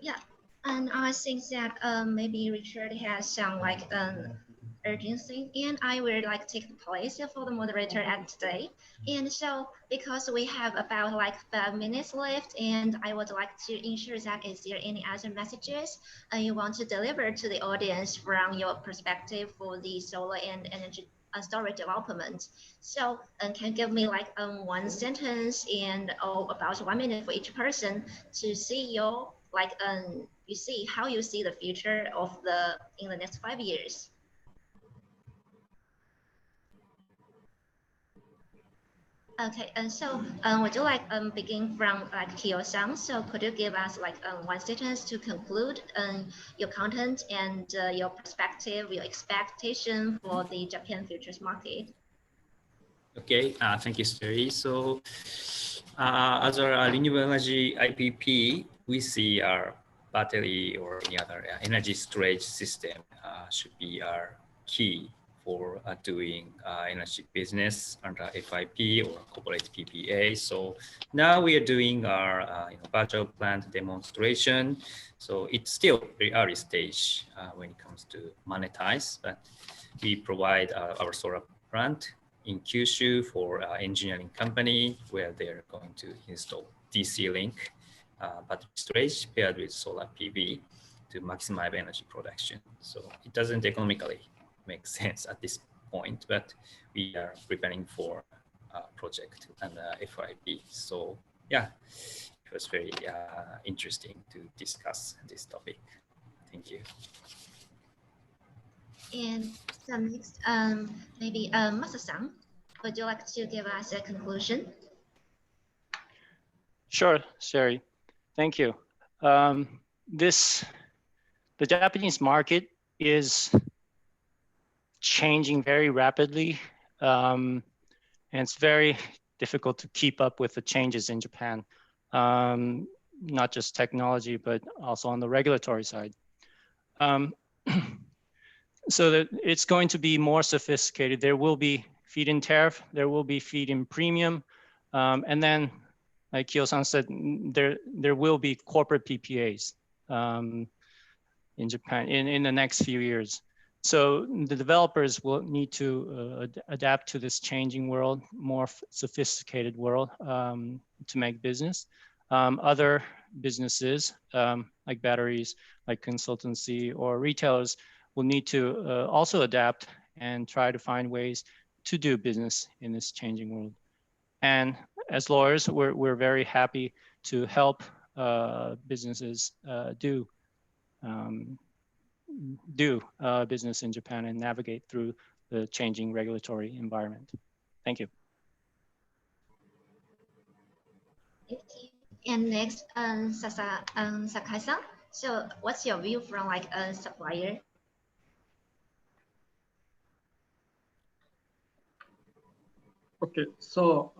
Yeah, and I think that maybe Richard has some like urgency, and I will like take the place for the moderator at today. And so because we have about like 5 minutes left, and I would like to ensure that is there any other messages you want to deliver to the audience from your perspective for the solar and energy storage development. So can you give me like one sentence and about 1 minute for each person to see your like you see how you see the future of in the next 5 years. Okay, and so would you like begin from like Kyo-san? So could you give us like one sentence to conclude your content and your perspective, your expectation for the Japan futures market? Okay, thank you, Sherry. So as a renewable energy IPP, we see our battery or any other energy storage system should be our key for doing energy business under FIP or corporate PPA. So now we are doing our virtual plant demonstration. So it's still very early stage when it comes to monetize, but we provide our solar plant in Kyushu for engineering company where they're going to install DC link battery storage paired with solar PV to maximize energy production. So it doesn't economically make sense at this point, but we are preparing for a project and FIP. So yeah, it was very interesting to discuss this topic. Thank you. And so next, maybe Masa-san, would you like to give us a conclusion? Sure, Sherry. Thank you. The Japanese market is changing very rapidly, and it's very difficult to keep up with the changes in Japan, not just technology, but also on the regulatory side. So that it's going to be more sophisticated. There will be feed-in tariff, there will be feed-in premium, and then, like Kyo-san said, there will be corporate PPAs in Japan in the next few years. So the developers will need to adapt to this changing world, more sophisticated world to make business. Other businesses like batteries, like consultancy or retailers will need to also adapt and try to find ways to do business in this changing world. And as lawyers, we're very happy to help businesses do business in Japan and navigate through the changing regulatory environment. Thank you. Thank you. And next, Sakai-san. So what's your view from like a supplier? Okay, so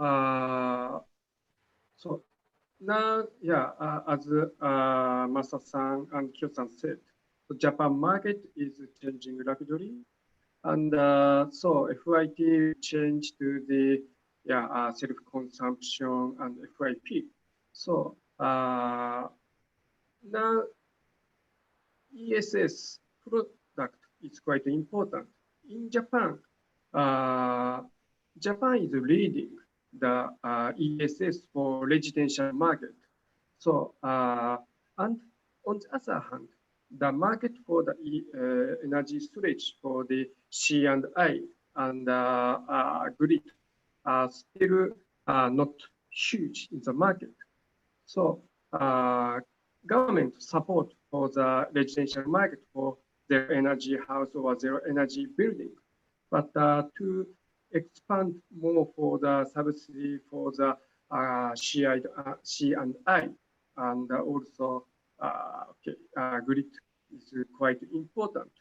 now, yeah, as Masa-san and Kyo-san said, the Japan market is changing rapidly, and so FIT changed to the self-consumption and FIP. So now ESS product is quite important. In Japan, Japan is leading the ESS for residential market. So, and on the other hand, the market for the energy storage for the C&I and grid are still not huge in the market. So, government support for the residential market for zero energy house or zero energy building, but to expand more for the subsidy for the C&I and also grid is quite important.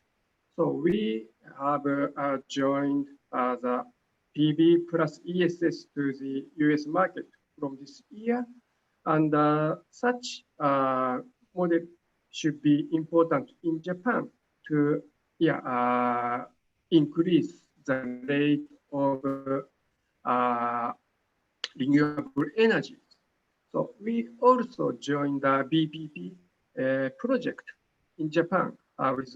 So we have joined the PV plus ESS to the US market from this year, and such model should be important in Japan to increase the rate of renewable energy. So we also joined the BPP project in Japan with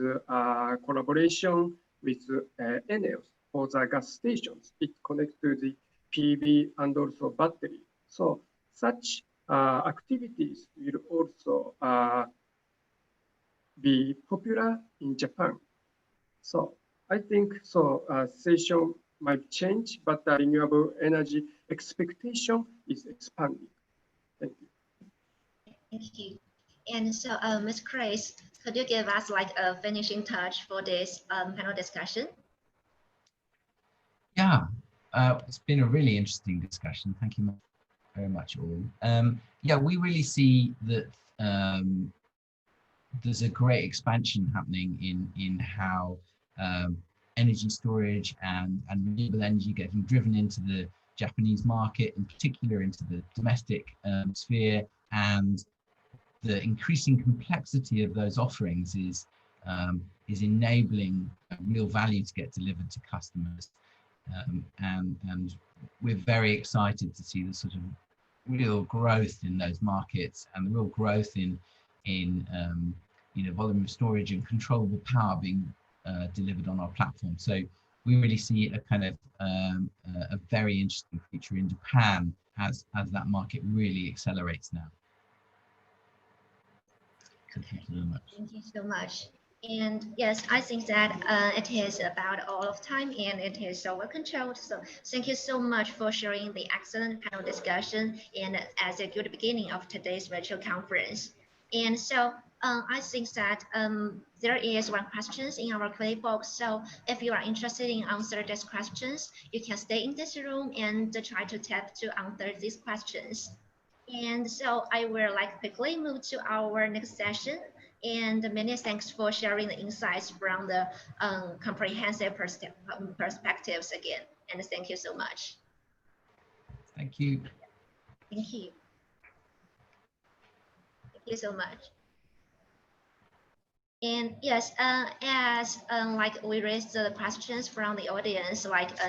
collaboration with Enel for the gas stations. It connects to the PV and also battery. So such activities will also be popular in Japan. So I think so situation might change, but the renewable energy expectation is expanding. Thank you. Thank you. And so, Ms. Grace, could you give us like a finishing touch for this panel discussion? Yeah, it's been a really interesting discussion. Thank you very much, all. Yeah, we really see that there's a great expansion happening in how energy storage and renewable energy getting driven into the Japanese market, in particular into the domestic sphere, and the increasing complexity of those offerings is enabling real value to get delivered to customers, and we're very excited to see the sort of real growth in those markets and the real growth in volume of storage and controllable power being delivered on our platform. So we really see a kind of a very interesting future in Japan as that market really accelerates now. Thank you very much. Thank you so much. And yes, I think that it is about all of time and it is so well controlled. So thank you so much for sharing the excellent panel discussion and as a good beginning of today's virtual conference. And so I think that there is one question in our Q&A box. So if you are interested in answering these questions, you can stay in this room and try to tap to answer these questions. And so I will quickly move to our next session. And many thanks for sharing the insights from the comprehensive perspectives again. And thank you so much. Thank you. Thank you. Thank you so much. And yes, as we raised the questions from the audience,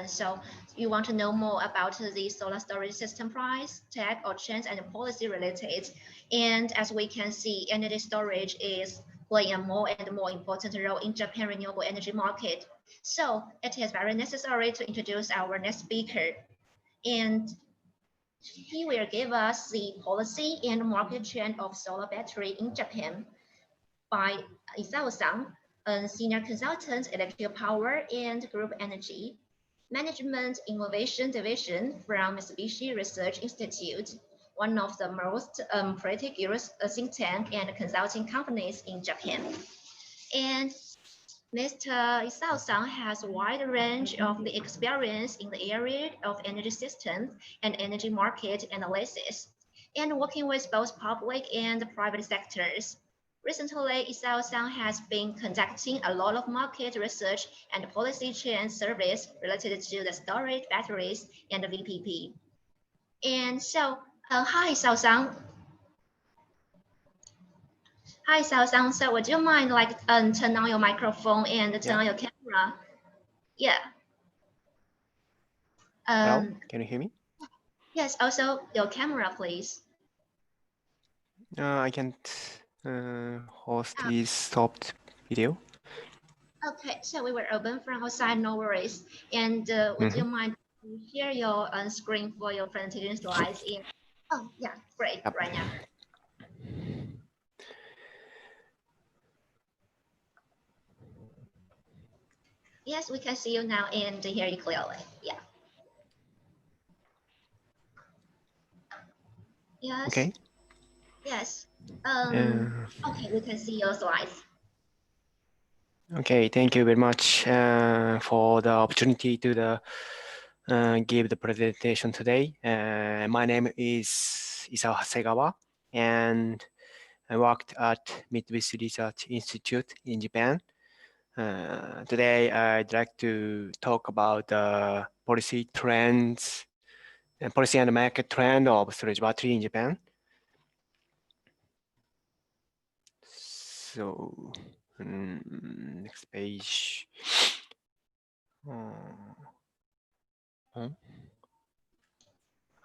so you want to know more about the solar storage system price, tech or trends and policy related. And as we can see, energy storage is playing a more and more important role in Japan renewable energy market. So it is very necessary to introduce our next speaker. And he will give us the policy and market trend of solar battery in Japan by Isao-san, a senior consultant, electrical power and group energy management innovation division from Mitsubishi Research Institute, one of the most prestigious think tank and consulting companies in Japan. And Mr. Isao-san has a wide range of the experience in the area of energy systems and energy market analysis, and working with both public and private sectors. Recently, Isao-san has been conducting a lot of market research and policy change surveys related to the storage batteries and the VPP. And so, hi Isao-san. Hi Isao-san, so would you mind turn on your microphone and turn on your camera? Yeah. Hello, can you hear me? Yes, also your camera, please. I can't host this stopped video. Okay, so we will open from outside, no worries. And would you mind to share your screen for your presentation slides in? Oh, yeah, great, Yep. right now. Yes, we can see you now and hear you clearly. Yeah. Yes. Okay. Yes. Okay, we can see your slides. Okay. Thank you very much for the opportunity to give the presentation today. My name is Isao Hasegawa, and I worked at Mitsubishi Research Institute in Japan. Today, I'd like to talk about the policy trends and policy and market trend of storage battery in Japan. So, next page.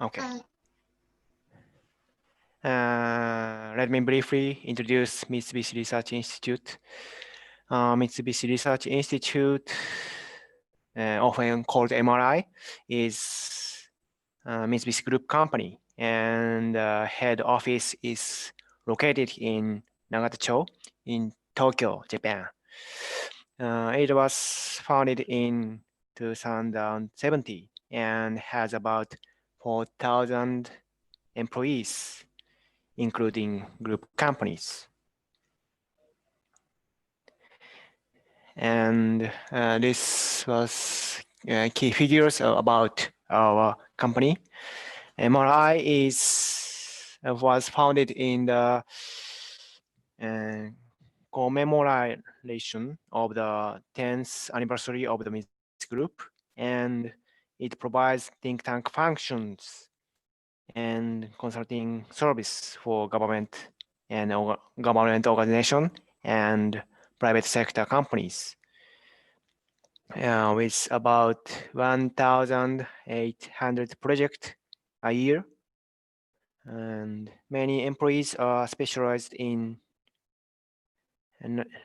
Okay. Let me briefly introduce Mitsubishi Research Institute. Mitsubishi Research Institute, often called MRI, is a Mitsubishi Group company, and head office is located in Nagatacho in Tokyo, Japan. It was founded in 2070 and has about 4,000 employees, including group companies. And this was key figures about our company. MRI was founded in the commemoration of the 10th anniversary of the Mitsubishi Group, and it provides think tank functions and consulting service for government and government organization and private sector companies. With about 1,800 projects a year, and many employees are specialized in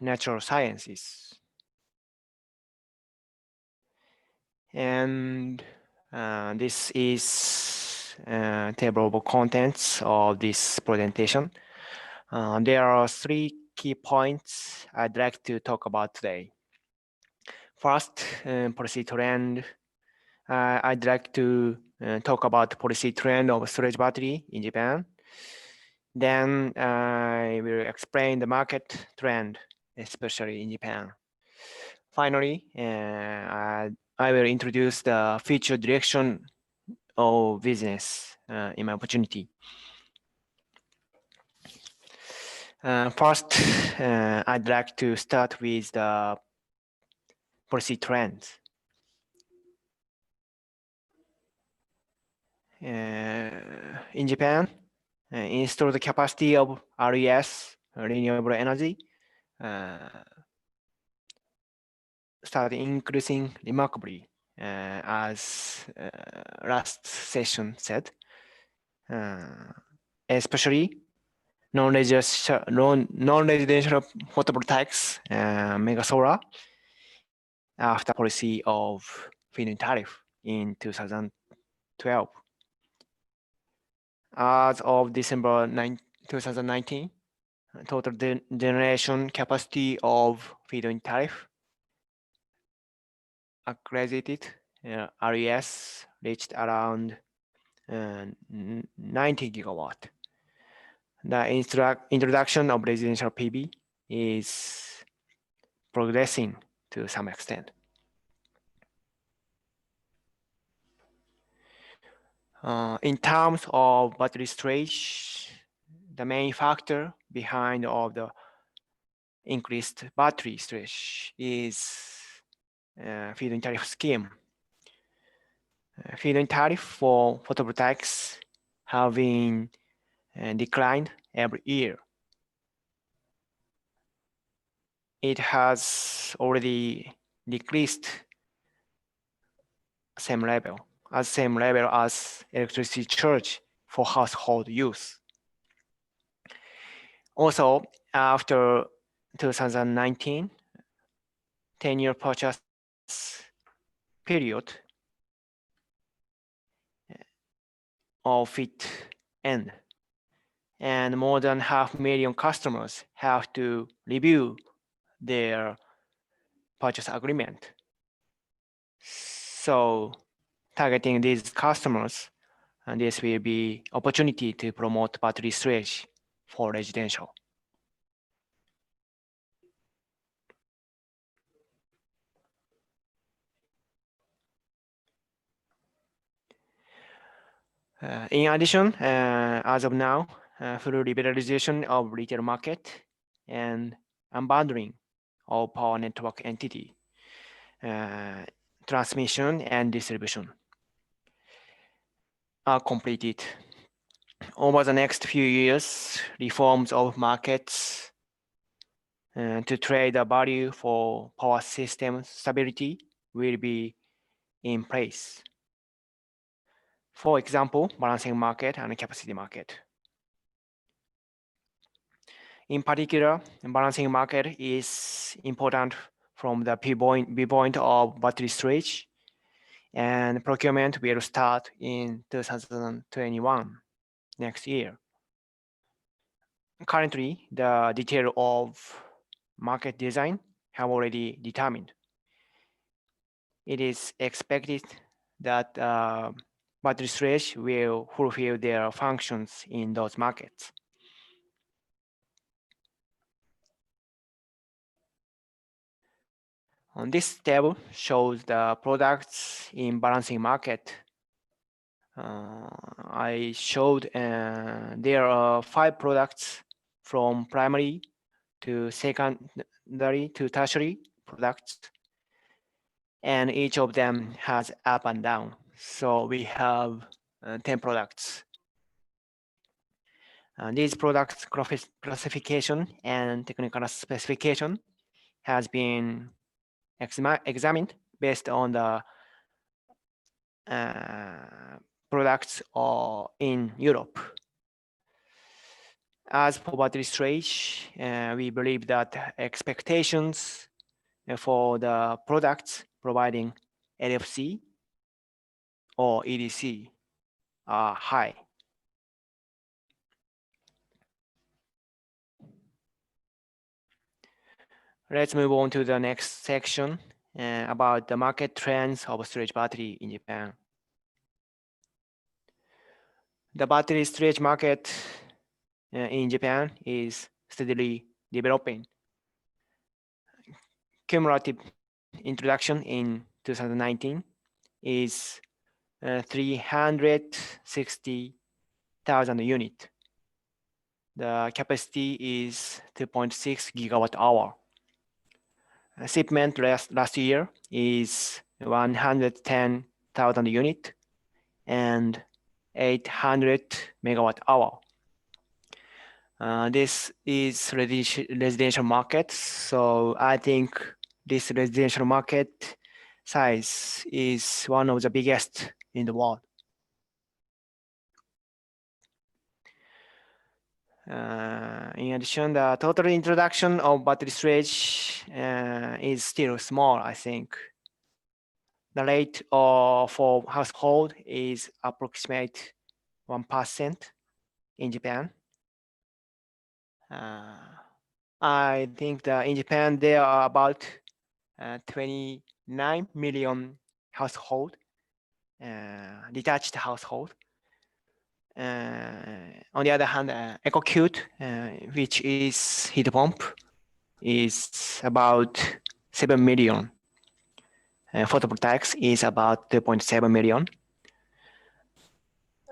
natural sciences. And this is table of contents of this presentation. There are 3 key points I'd like to talk about today. First, policy trend. I'd like to talk about policy trend of storage battery in Japan. Then I will explain the market trend, especially in Japan. Finally, I will introduce the future direction of business in my opportunity. First, I'd like to start with the policy trends. In Japan, installed capacity of RES, renewable energy, started increasing remarkably, as last session said, especially non-residential photovoltaics, mega solar, after policy of feed-in tariff in 2012. As of December 2019, total generation capacity of feed-in tariff accredited RES reached around 90 gigawatt. The introduction of residential PV is progressing to some extent. In terms of battery storage, the main factor behind of the increased battery storage is feed-in tariff scheme. Feed-in tariff for photovoltaics have been declined every year. It has already decreased same level at same level as electricity charge for household use. Also, after 2019, 10-year purchase period of it end, and more than 500,000 customers have to review their purchase agreement. So targeting these customers, and this will be opportunity to promote battery storage for residential. In addition, as of now, through liberalization of retail market and unbundling of power network entity, transmission and distribution are completed. Over the next few years, reforms of markets to trade the value for power system stability will be in place. For example, balancing market and capacity market. In particular, balancing market is important from the viewpoint of battery storage, and procurement will start in 2021, next year. Currently, the detail of market design have already determined. It is expected that battery storage will fulfill their functions in those markets. On this table shows the products in balancing market. I showed there are 5 products from primary to secondary to tertiary products, and each of them has up and down. So we have 10 products. These products classification and technical specification has been examined based on the products in Europe. As for battery storage, we believe that expectations for the products providing LFC or EDC are high. Let's move on to the next section about the market trends of storage battery in Japan. The battery storage market in Japan is steadily developing. Cumulative introduction in 2019 is 360,000 units. The capacity is 2.6 gigawatt hour. Shipment last year is 110,000 units and 800 megawatt hour. This is residential market, so I think this residential market size is one of the biggest in the world. In addition, the total introduction of battery storage is still small, I think. The rate for household is approximate 1% in Japan. I think that in Japan, there are about 29 million household, detached household. On the other hand, EcoCute, which is heat pump, is about 7 million. Photovoltaics is about 2.7 million.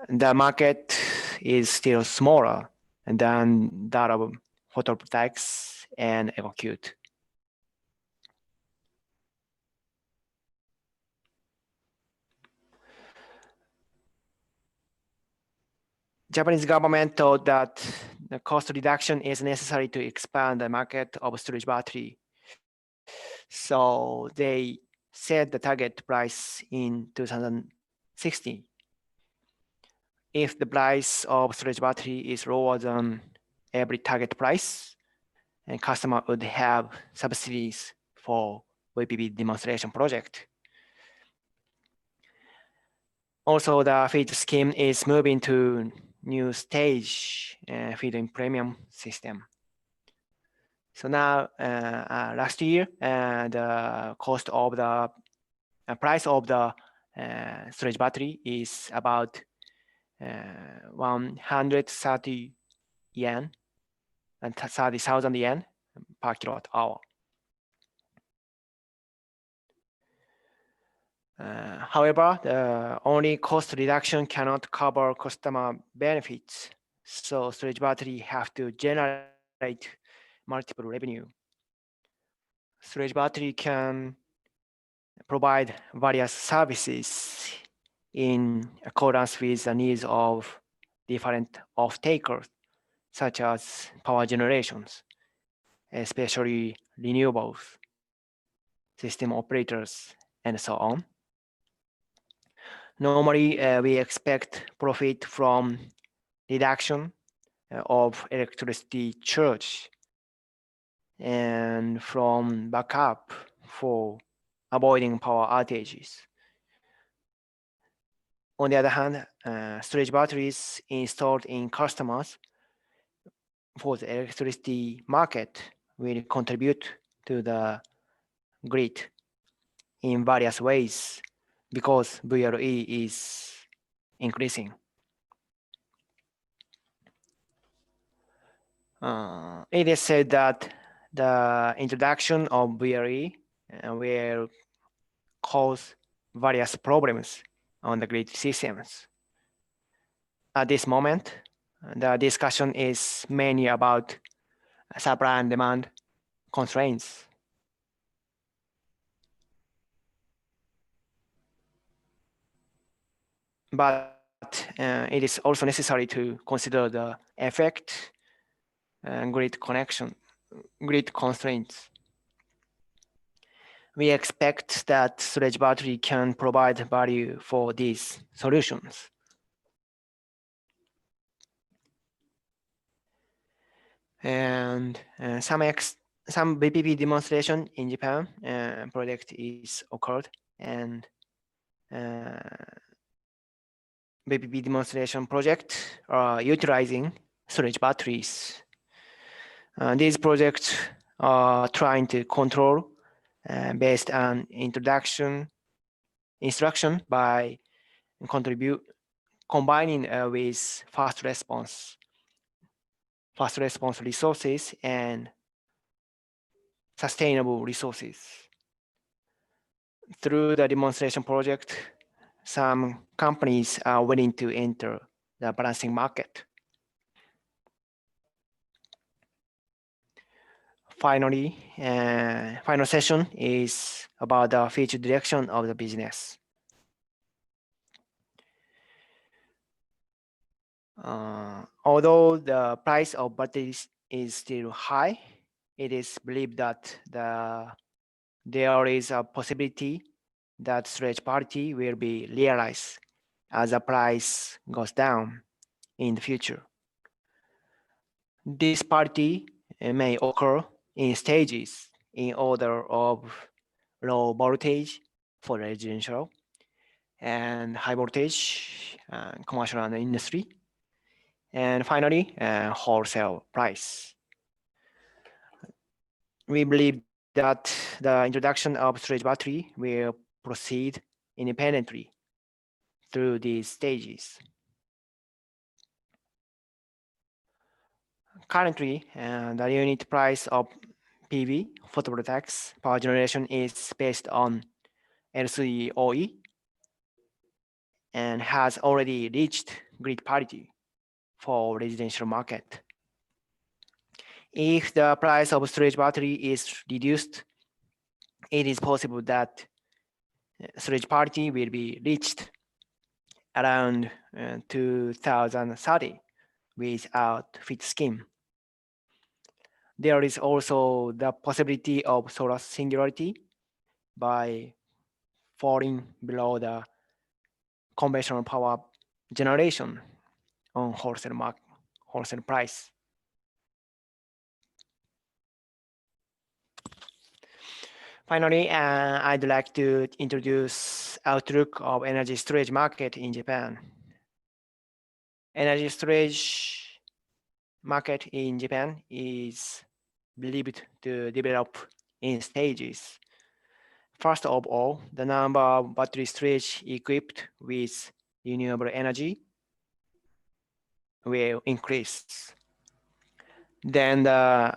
The market is still smaller than that of photovoltaics and EcoCute. Japanese government thought that the cost reduction is necessary to expand the market of storage battery. So they set the target price in 2007 60. If the price of storage battery is lower than every target price, and customer would have subsidies for VPP demonstration project. Also, the feed scheme is moving to new stage feed-in premium system. So now, last year, the cost of the price of the storage battery is about 130 yen and 30,000 yen per kilowatt hour. However, the only cost reduction cannot cover customer benefits. So storage battery have to generate multiple revenue. Storage battery can provide various services in accordance with the needs of different off-takers, such as power generations, especially renewables, system operators, and so on. Normally, we expect profit from reduction of electricity charge and from backup for avoiding power outages. On the other hand, storage batteries installed in customers for the electricity market will contribute to the grid in various ways because VRE is increasing. It is said that the introduction of VRE will cause various problems on the grid systems. At this moment, the discussion is mainly about supply and demand constraints. But it is also necessary to consider the effect and grid constraints. We expect that storage battery can provide value for these solutions. And some VPP demonstration in Japan project is occurred, and VPP demonstration project are utilizing storage batteries. These projects are trying to control based on instruction by combining with fast response resources and sustainable resources. Through the demonstration project, some companies are willing to enter the balancing market. Finally, final session is about the future direction of the business. Although the price of batteries is still high, it is believed that there is a possibility that storage parity will be realized as the price goes down in the future. This parity may occur in stages in order of low voltage for residential and high voltage commercial and industry, and finally wholesale price. We believe that the introduction of storage battery will proceed independently through these stages. Currently, the unit price of PV photovoltaics power generation is based on LCOE and has already reached grid parity for residential market. If the price of storage battery is reduced, it is possible that storage parity will be reached around 2030 without FIT scheme. There is also the possibility of solar singularity by falling below the conventional power generation on wholesale price. Finally, I'd like to introduce outlook of energy storage market in Japan. Energy storage market in Japan is believed to develop in stages. First of all, the number of battery storage equipped with renewable energy will increase. Then the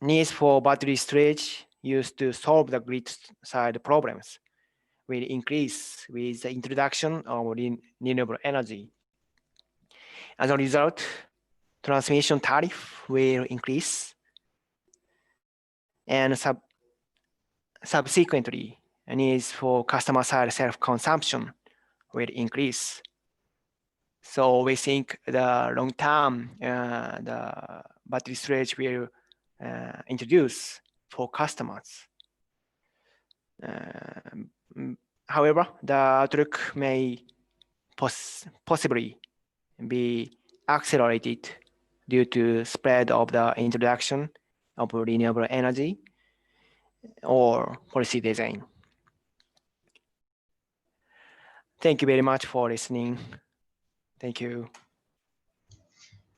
needs for battery storage used to solve the grid side problems will increase with the introduction of renewable energy. As a result, transmission tariff will increase, and subsequently, needs for customer side self-consumption will increase. So we think the long term, the battery storage will introduce for customers. However, the outlook may possibly be accelerated due to spread of the introduction of renewable energy or policy design. Thank you very much for listening. Thank you.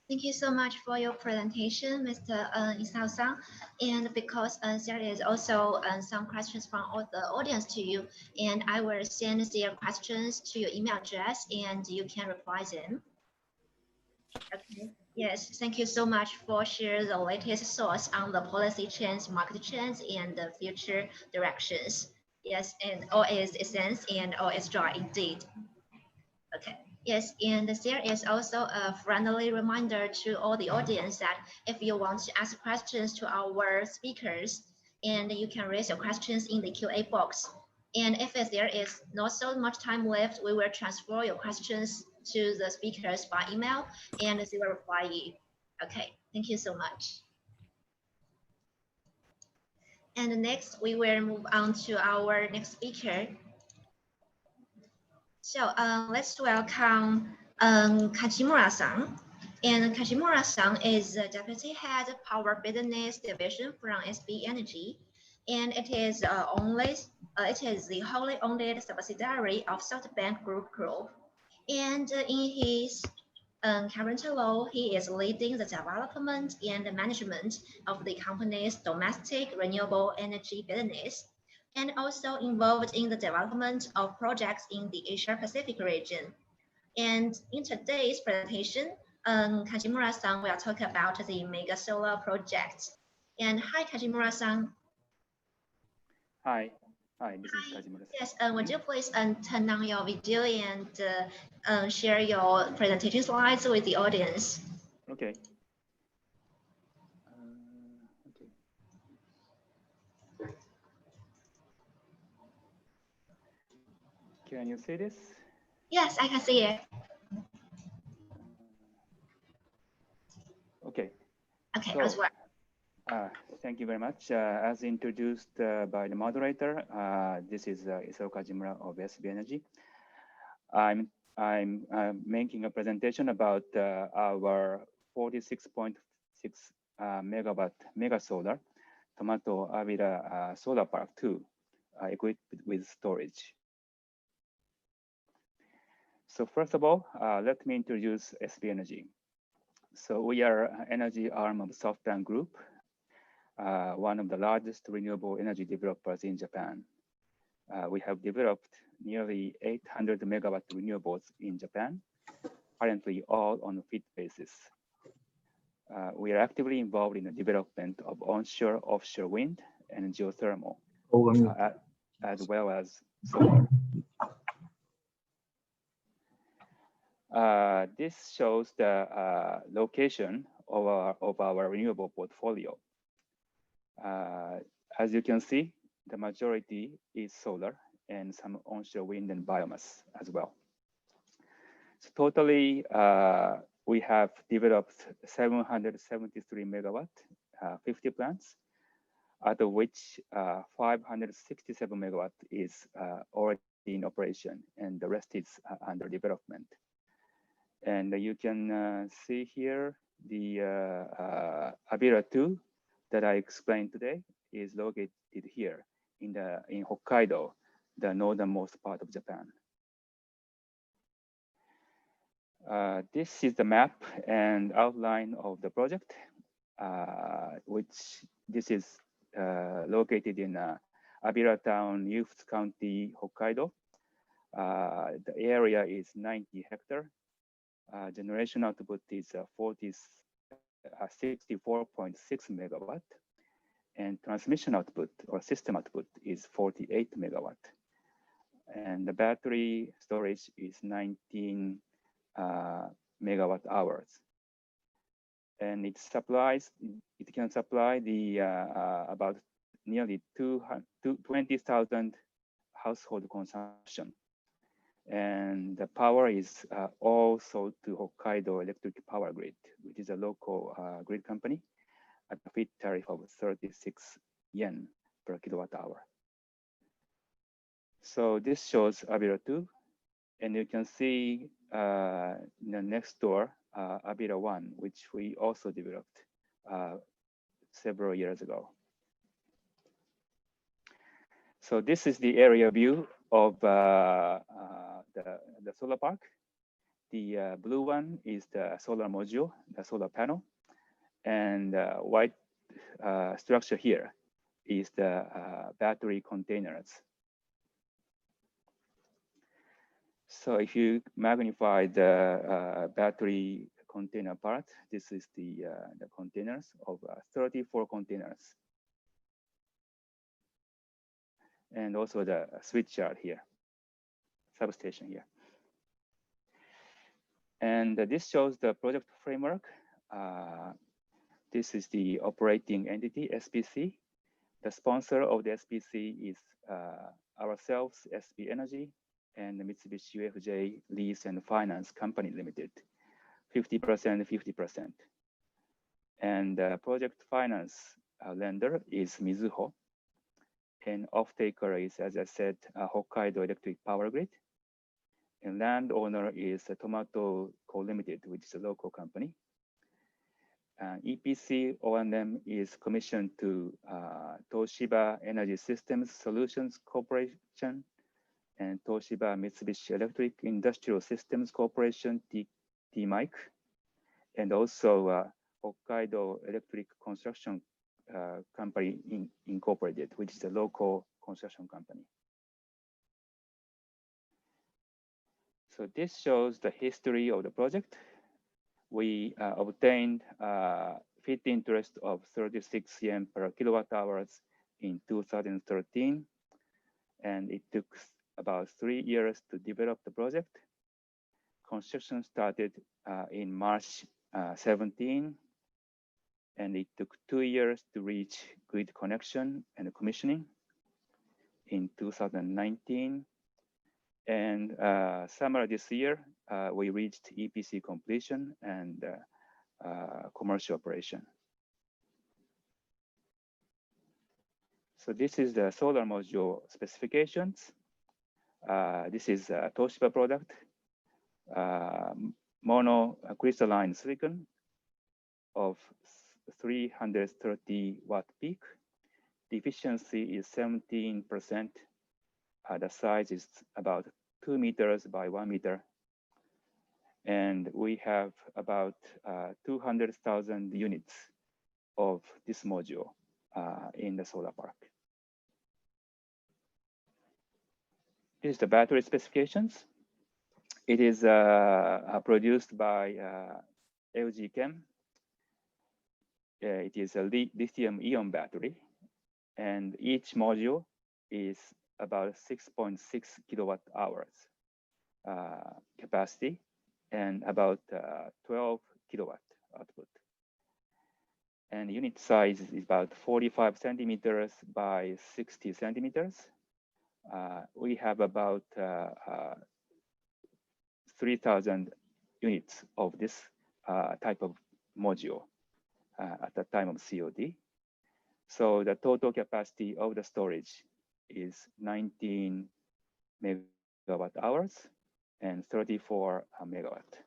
Thank you so much for your presentation, Mr. Isao-san. And because there is also some questions from all the audience to you, and I will send their questions to your email address, and you can reply them. Okay. Yes, thank you so much for sharing the latest source on the policy trends, market trends, and the future directions. Yes, and all is essence and all is joy indeed. Okay. Yes, and there is also a friendly reminder to all the audience that if you want to ask questions to our speakers, and you can raise your questions in the QA box. And if there is not so much time left, we will transfer your questions to the speakers by email, and they will reply you. Okay, thank you so much. And next, we will move on to our next speaker. So let's welcome Kajimura-san. And Kajimura-san is the Deputy Head of Power Business Division from SB Energy. And it is the wholly owned subsidiary of SoftBank Group. And in his current role, he is leading the development and management of the company's domestic renewable energy business, and also involved in the development of projects in the Asia Pacific region. And in today's presentation, Kajimura-san will talk about the mega solar project. And hi, Kajimura-san. Hi, this is Kajimura. Yes, would you please turn on your video and share your presentation slides with the audience? Okay. Can you see this? Yes, I can see it. Okay. Okay, So, as well. Thank you very much. As introduced by the moderator, this is Isao Kajimura of SB Energy. I'm making a presentation about our 46.6 megawatt mega solar Tomato Avila Solar Park 2, equipped with storage. So first of all, let me introduce SB Energy. So we are an energy arm of SoftBank Group, one of the largest renewable energy developers in Japan. We have developed nearly 800 megawatt renewables in Japan, currently all on a FIT basis. We are actively involved in the development of onshore, offshore wind and geothermal, as well as solar. This shows the location of our renewable portfolio. As you can see, the majority is solar and some onshore wind and biomass as well. So totally, we have developed 773 megawatt, 50 plants, out of which 567 megawatt is already in operation, and the rest is under development. And you can see here the Abira 2 that I explained today is located here in Hokkaido, the northernmost part of Japan. This is the map and outline of the project, which this is located in Abira Town, Yutsu County, Hokkaido. The area is 90 hectares. Generation output is 64.6 megawatt, and transmission output or system output is 48 megawatt. And the battery storage is 19 megawatt hours. And it can supply the about nearly 20,000 household consumption. And the power is all sold to Hokkaido Electric Power Grid, which is a local grid company at a FIT tariff of 36 yen per kilowatt hour. So this shows Abira 2, and you can see in the next door, Abira 1, which we also developed several years ago. So this is the area view of the solar park. The blue one is the solar module, the solar panel, and white structure here is the battery containers. So if you magnify the battery container part, this is the containers of 34 containers. And also the switchyard here, substation here. And this shows the project framework. This is the operating entity, SPC. The sponsor of the SPC is ourselves, SB Energy, and the Mitsubishi UFJ Lease and Finance Company Limited, 50%, 50%. And the project finance lender is Mizuho. And off-taker is, as I said, Hokkaido Electric Power Grid. And landowner is Tomato Co. Limited, which is a local company. EPC O&M is commissioned to Toshiba Energy Systems Solutions Corporation and Toshiba Mitsubishi Electric Industrial Systems Corporation, TMIC, and also Hokkaido Electric Construction Company Incorporated, which is a local construction company. So this shows the history of the project. We obtained FIT interest of 36 yen per kilowatt hours in 2013, and it took about 3 years to develop the project. Construction started in March 17, and it took 2 years to reach grid connection and commissioning in 2019. And summer this year, we reached EPC completion and commercial operation. So this is the solar module specifications. This is a Toshiba product, mono crystalline silicon of 330 watt peak. The efficiency is 17%. The size is about 2 meters by 1 meter. And we have about 200,000 units of this module in the solar park. This is the battery specifications. It is produced by LG Chem. It is a lithium-ion battery, and each module is about 6.6 kilowatt hours capacity and about 12 kilowatt output. And unit size is about 45 centimeters by 60 centimeters. We have about 3,000 units of this type of module at the time of COD. So the total capacity of the storage is 19 megawatt gigawatt hours and 34 megawatt.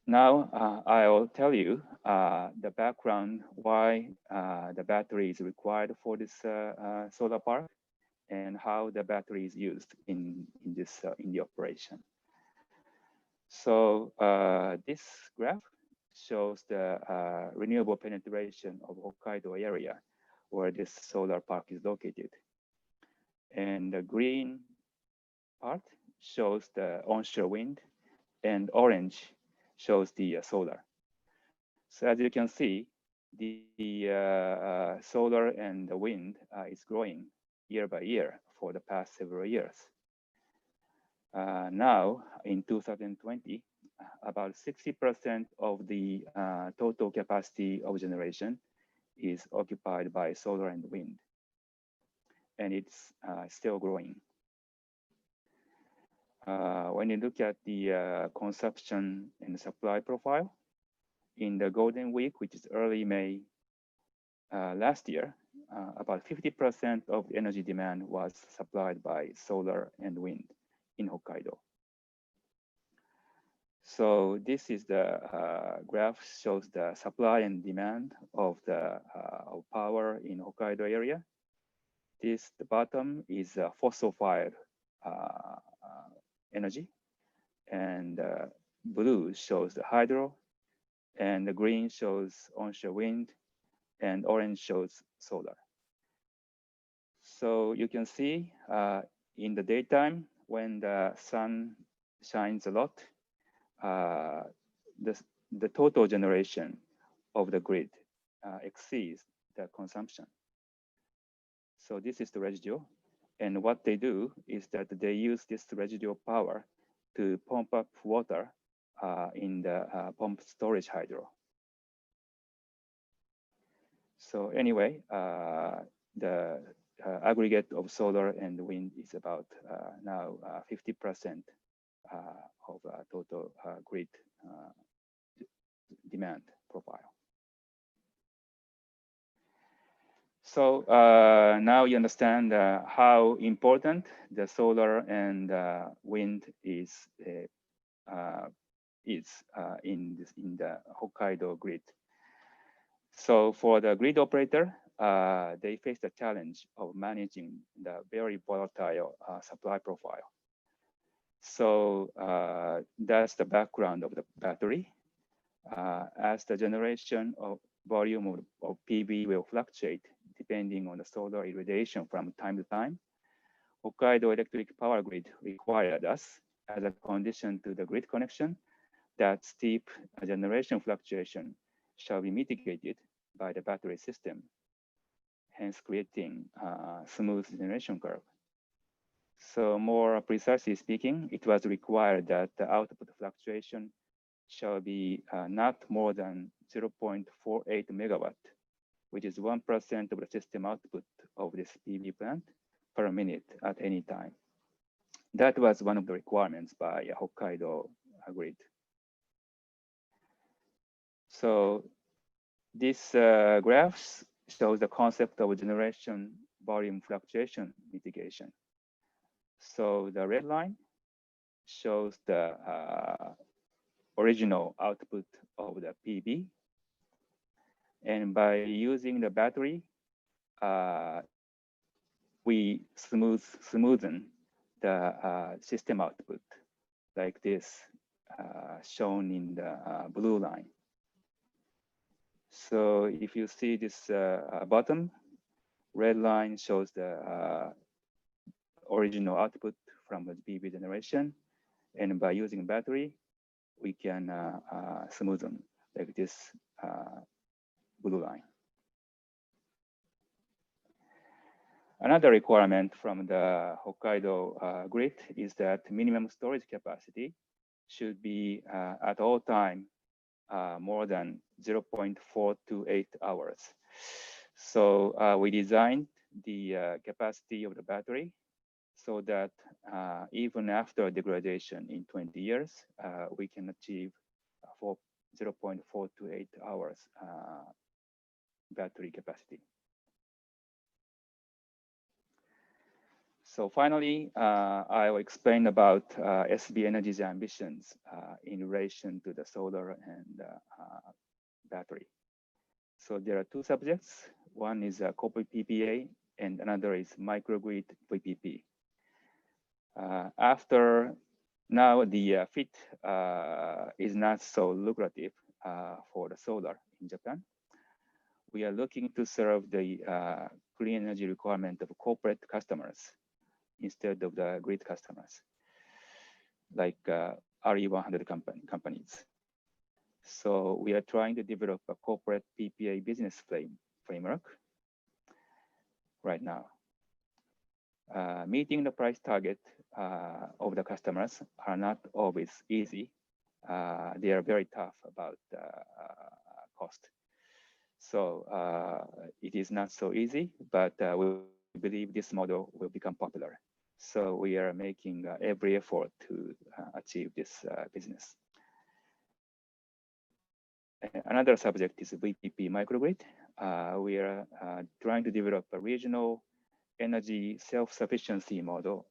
Now I will tell you the background why the battery is required for this solar park and how the battery is used in the operation. So this graph shows the renewable penetration of Hokkaido area where this solar park is located. And the green part shows the onshore wind, and orange shows the solar. So as you can see, the solar and the wind is growing year by year for the past several years. Now, in 2020, about 60% of the total capacity of generation is occupied by solar and wind, and it's still growing. When you look at the consumption and supply profile, in the Golden Week, which is early May last year, about 50% of the energy demand was supplied by solar and wind in Hokkaido. So this is the graph shows the supply and demand of the of power in Hokkaido area. This, the bottom is fossil-fired energy, and blue shows the hydro, and the green shows onshore wind, and orange shows solar. So you can see in the daytime when the sun shines a lot, the total generation of the grid exceeds the consumption. So this is the residual. And what they do is that they use this residual power to pump up water in the pump storage hydro. So anyway, the aggregate of solar and wind is about now 50% of total grid demand profile. So now you understand how important the solar and wind is in the Hokkaido grid. So for the grid operator, they face the challenge of managing the very volatile supply profile. So that's the background of the battery. As the generation of volume of PV will fluctuate depending on the solar irradiation from time to time, Hokkaido Electric Power Grid required us as a condition to the grid connection that steep generation fluctuation shall be mitigated by the battery system, hence creating a smooth generation curve. So more precisely speaking, it was required that the output fluctuation shall be not more than 0.48 megawatt, which is 1% of the system output of this PV plant per minute at any time. That was one of the requirements by Hokkaido grid. So this graph shows the concept of generation volume fluctuation mitigation. So the red line shows the original output of the PV. And by using the battery, we smoothen the system output like this, shown in the blue line. So if you see this bottom, red line shows the original output from the PV generation. And by using battery, we can smoothen like this blue line. Another requirement from the Hokkaido grid is that minimum storage capacity should be at all time more than 0.428 hours. So we designed the capacity of the battery so that even after degradation in 20 years, we can achieve 0.428 hours battery capacity. So finally, I will explain about SB Energy's ambitions in relation to the solar and battery. So there are two subjects. One is corporate PPA and another is microgrid VPP. After now, the FIT is not so lucrative for the solar in Japan. We are looking to serve the clean energy requirement of corporate customers instead of the grid customers, like RE100 companies. So we are trying to develop a corporate PPA business framework right now. Meeting the price target of the customers are not always easy. They are very tough about cost. So it is not so easy, but we believe this model will become popular. So we are making every effort to achieve this business. Another subject is VPP microgrid. We are trying to develop a regional energy self-sufficiency model,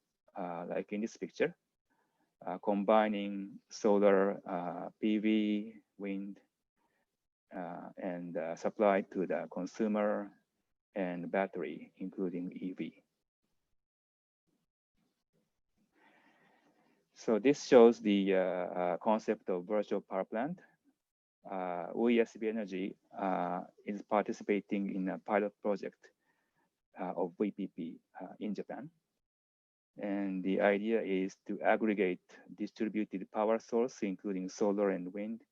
like in this picture, combining solar, PV, wind, and supply to the consumer and battery, including EV. So this shows the concept of virtual power plant. We, SB Energy, is participating in a pilot project of VPP in Japan. And the idea is to aggregate distributed power source, including solar and wind,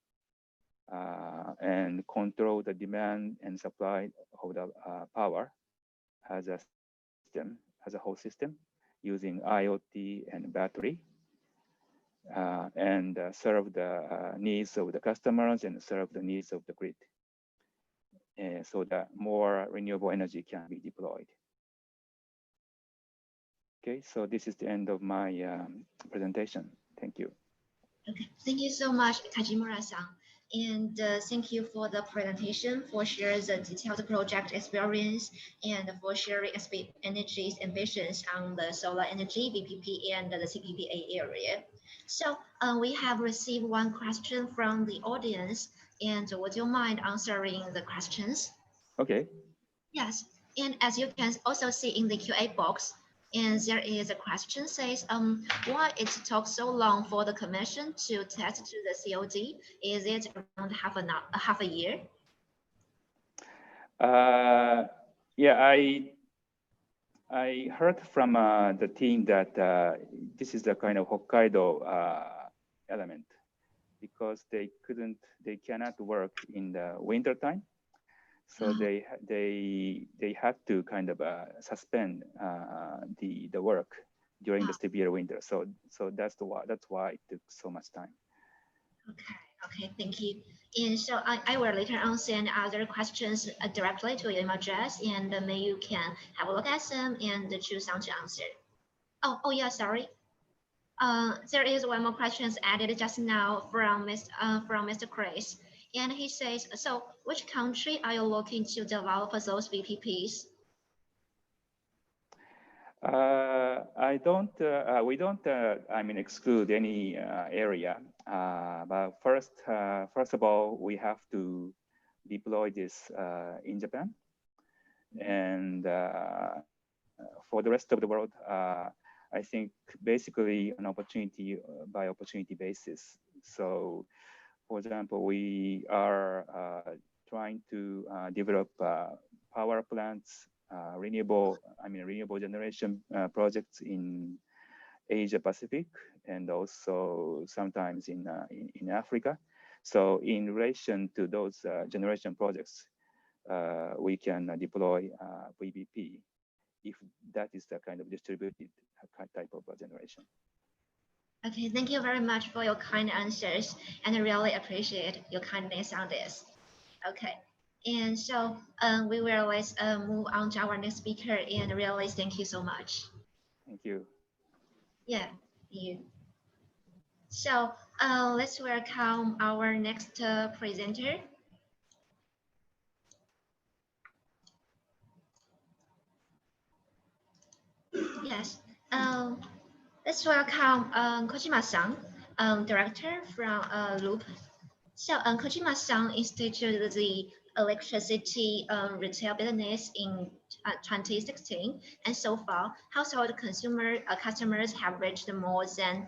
and control the demand and supply of the power as a system, as a whole system, using IoT and battery, and serve the needs of the customers and serve the needs of the grid, so that more renewable energy can be deployed. Okay, so this is the end of my presentation. Thank you. Okay, thank you so much, Kajimura-san. And thank you for the presentation, for sharing the detailed project experience, and for sharing SB Energy's ambitions on the solar energy, VPP, and the CPPA area. So we have received one question from the audience, and would you mind answering the questions? Okay. Yes, and as you can also see in the QA box, and there is a question says, why it took so long for the commission to test to the COD? Is it around half a year? Yeah, I heard from the team that this is the kind of Hokkaido element, because they cannot work in the winter time. So they had to kind of suspend the work during the severe winter. So that's why it took so much time. Okay, thank you. And so I will later on send other questions directly to your email address, and maybe you can have a look at them and choose some to answer. Oh yeah, sorry. There is one more question added just now from Mr. Chris. And he says, so which country are you looking to develop those VPPs? We don't, exclude any area. But first of all, we have to deploy this in Japan. And for the rest of the world, I think basically an opportunity by opportunity basis. So, for example, we are trying to develop power plants, renewable generation projects in Asia Pacific, and also sometimes in Africa. So in relation to those generation projects, we can deploy VPP if that is the kind of distributed type of generation. Okay, thank you very much for your kind answers, and I really appreciate your kindness on this. Okay, and so we will always move on to our next speaker, and really thank you so much. Thank you. Yeah, you. So let's welcome our next presenter. Yes, Um, let's welcome Kojima-san, director from Loop. So Kojima-san instituted the electricity retail business in 2016, and so far, household customers have reached more than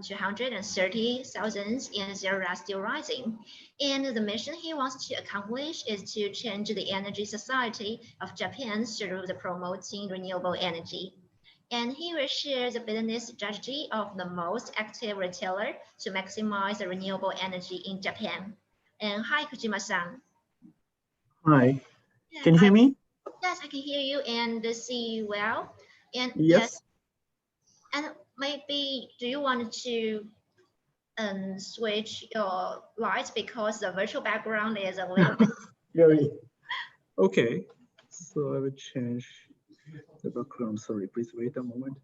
230,000, and their are still rising. And the mission he wants to accomplish is to change the energy society of Japan through the promoting renewable energy. And he will share the business strategy of the most active retailer to maximize the renewable energy in Japan. And hi, Kojima-san. Hi, Yeah, can you hear me? yes, I can hear you and see you well. And Yes. and maybe do you want to switch your lights because the virtual background is a little bit. Very. Okay. So I will change the background. Sorry, please wait a moment.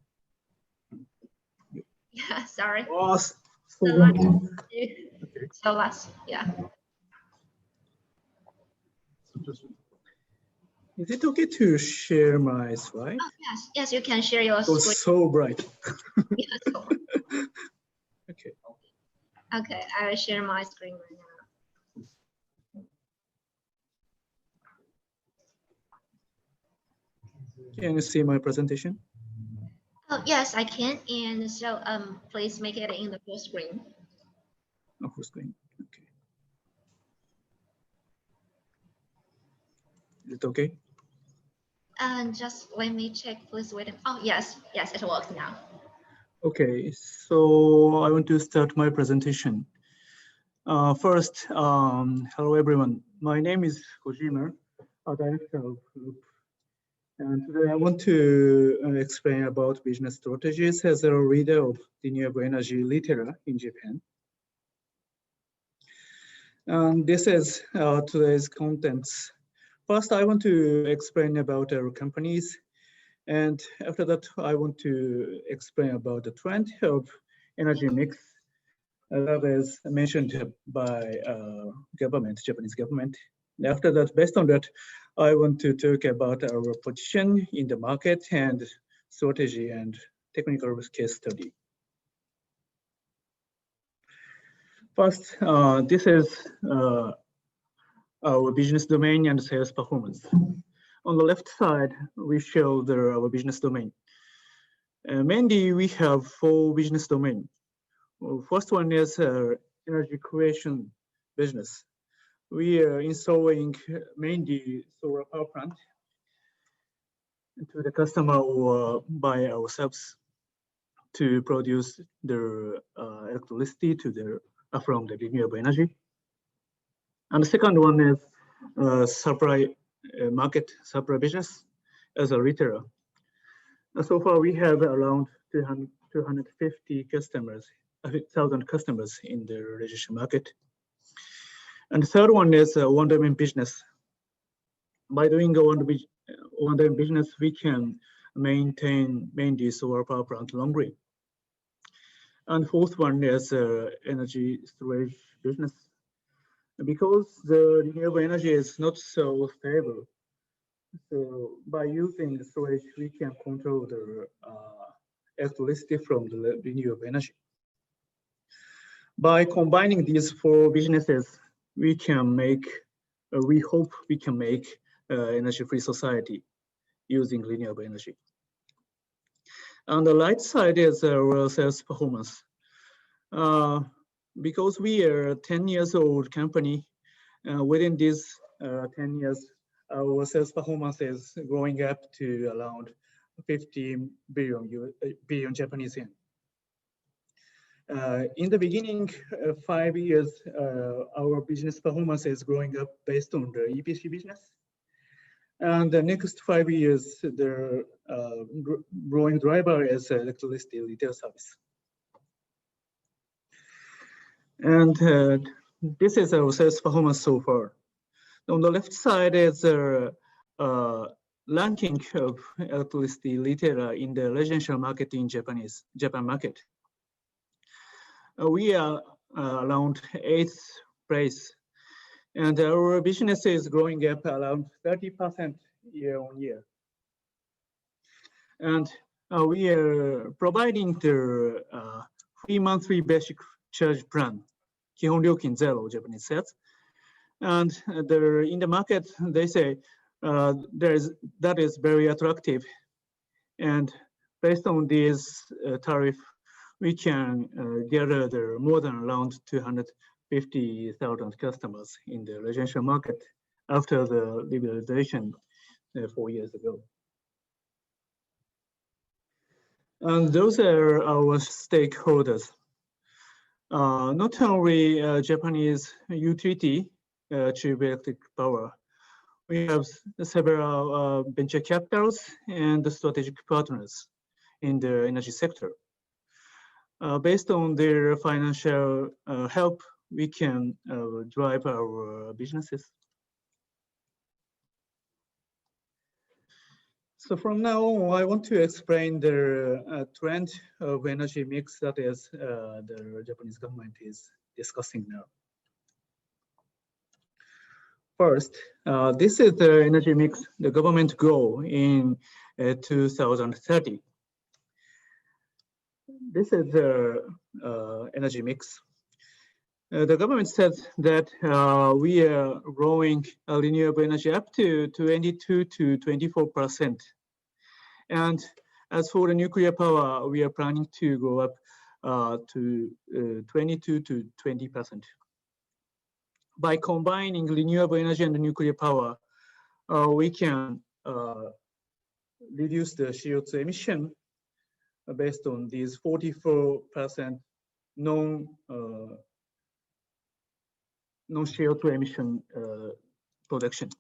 Yeah, sorry. Oh, so The bright. light- So less, yeah. Is it okay to share my slide? Oh, yes, you can share your It was screen. so bright. Yeah, so Okay. okay, I will share my screen right now. Can you see my presentation? Oh, yes, I can. And so please make it in the full screen. Oh, full screen. Okay. Is it okay? And just let me check, please wait. Oh, yes, it works now. Okay, so I want to start my presentation. First, hello everyone. My name is Kojima, a director of Loop. And today I want to explain about business strategies as a leader of renewable energy retailer in Japan. And this is today's contents. First, I want to explain about our companies. And after that, I want to explain about the trend of energy mix that is mentioned by Japanese government. After that, based on that, I want to talk about our position in the market and strategy and technical case study. First, this is our business domain and sales performance. On the left side, we show our business domain. Mainly, we have 4 business domains. First one is energy creation business. We are installing mainly solar power plant to the customer or by ourselves to produce their electricity from the renewable energy. And the second one is market supply business as a retailer. So far, we have around 250 customers, 1,000 customers in the registered market. And the third one is one-domain business. By doing a one-domain business, we can maintain mainly solar power plant long-range. And fourth one is energy storage business. Because the renewable energy is not so stable, so by using the storage, we can control the electricity from the renewable energy. By combining these 4 businesses, we can make, we hope we can make energy-free society using renewable energy. On the right side is our sales performance. Because we are a 10 years old company, within these 10 years, our sales performance is growing up to around 50 billion Japanese yen. In the beginning, 5 years, our business performance is growing up based on the EPC business. And the next 5 years, the growing driver is electricity retail service. And this is our sales performance so far. On the left side is a ranking of electricity retailer in the residential market in Japan market. We are around 8th place, and our business is growing up around 30% year on year. And we are providing the free monthly basic charge plan, 基本料金 zero, Japanese says. And in the market, they say that is very attractive. And based on this tariff, we can gather more than around 250,000 customers in the residential market after the liberalization 4 years ago. And those are our stakeholders. Not only Japanese utility, Chief Electric Power, we have several venture capitals and strategic partners in the energy sector. Based on their financial help, we can drive our businesses. So from now on, I want to explain the trend of energy mix that is the Japanese government is discussing now. First, this is the energy mix, the government goal in 2030. This is the energy mix. The government said that we are growing renewable energy up to 22 to 24%. And as for the nuclear power, we are planning to go up to 22 to 20%. By combining renewable energy and nuclear power, we can reduce the CO2 emission based on these 44% non-CO2 emission production.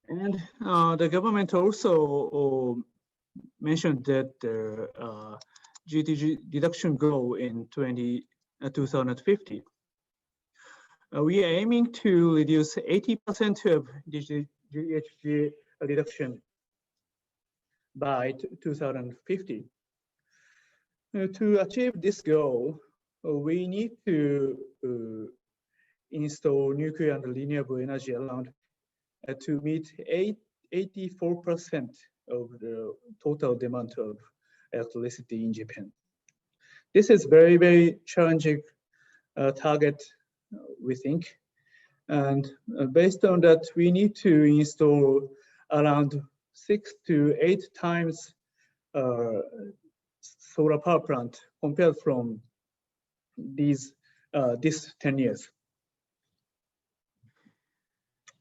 And the government also mentioned that the GHG reduction goal in 2050. We are aiming to reduce 80% of GHG reduction by 2050. To achieve this goal, we need to install nuclear and renewable energy around to meet 84% of the total demand of electricity in Japan. This is very, very challenging target, we think. And based on that, we need to install around 6 to 8 times solar power plant compared from this 10 years.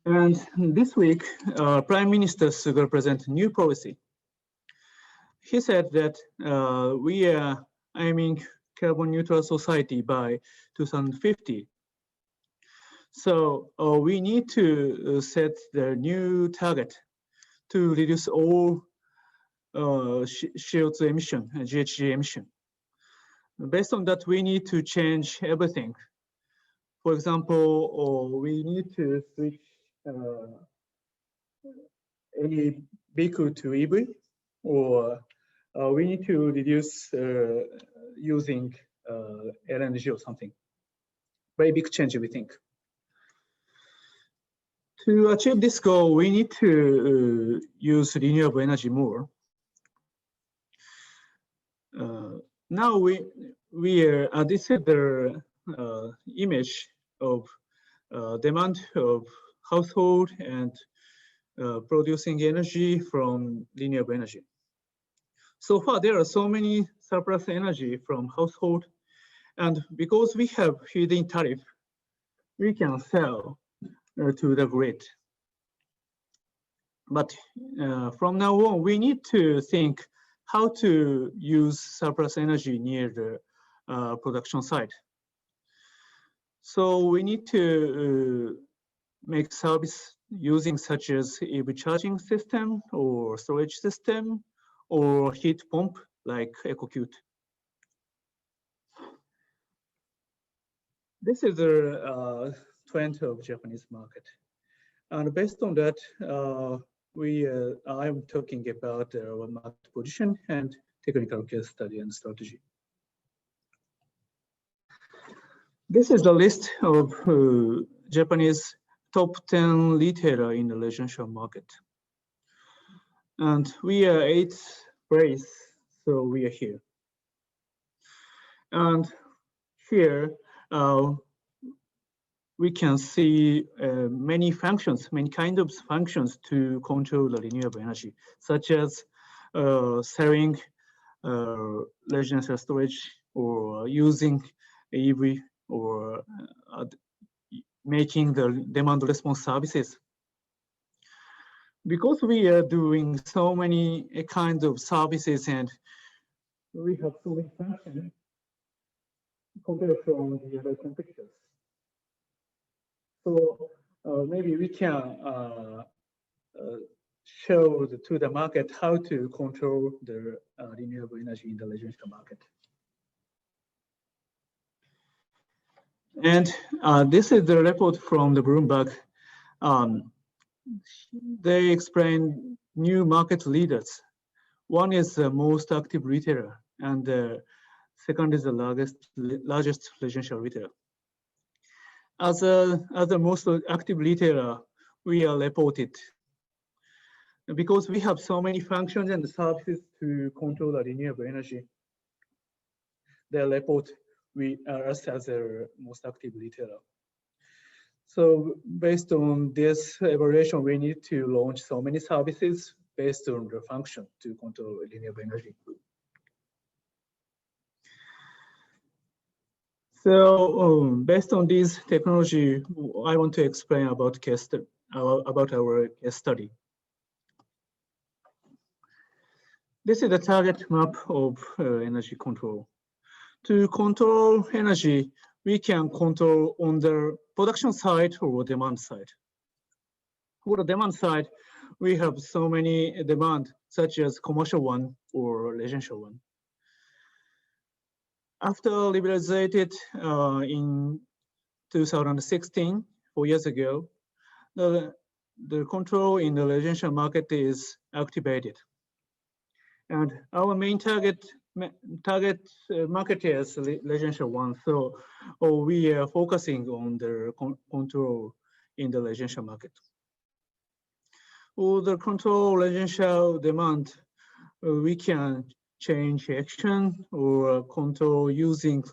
And this week, Prime Minister Suga presented a new policy. He said that we are aiming carbon neutral society by 2050. So we need to set the new target to reduce all CO2 emission, GHG emission. Based on that, we need to change everything. For example, we need to switch any vehicle to EV, or we need to reduce using LNG or something. Very big change, we think. To achieve this goal, we need to use renewable energy more. Now we are, this is the image of demand of household and producing energy from renewable energy. So far, there are so many surplus energy from household, and because we have feed-in tariff, we can sell to the grid. But from now on, we need to think how to use surplus energy near the production site. So we need to make service using such as EV charging system or storage system or heat pump like EcoCute. This is the trend of Japanese market. And based on that, I'm talking about our market position and technical case study and strategy. This is the list of Japanese top 10 retailer in the residential market. And we are 8th place, so we are here. And here, we can see many functions, many kinds of functions to control the renewable energy, such as selling residential storage or using EV or making the demand response services. Because we are doing so many kinds of services and we have so many functions compared from the other competitors. So maybe we can show to the market how to control the renewable energy in the residential market. And this is the report from the Bloomberg. They explain new market leaders. One is the most active retailer, and the second is the largest residential retailer. As the most active retailer, we are reported because we have so many functions and services to control the renewable energy. They report us as the most active retailer. So based on this evaluation, we need to launch so many services based on the function to control renewable energy. So based on this technology, I want to explain about our case study. This is the target map of energy control. To control energy, we can control on the production side or demand side. For the demand side, we have so many demand, such as commercial one or residential one. After liberalized in 2016, 4 years ago, the control in the residential market is activated. And our main target market is residential one. So we are focusing on the control in the residential market. For the control residential demand, we can change action or control using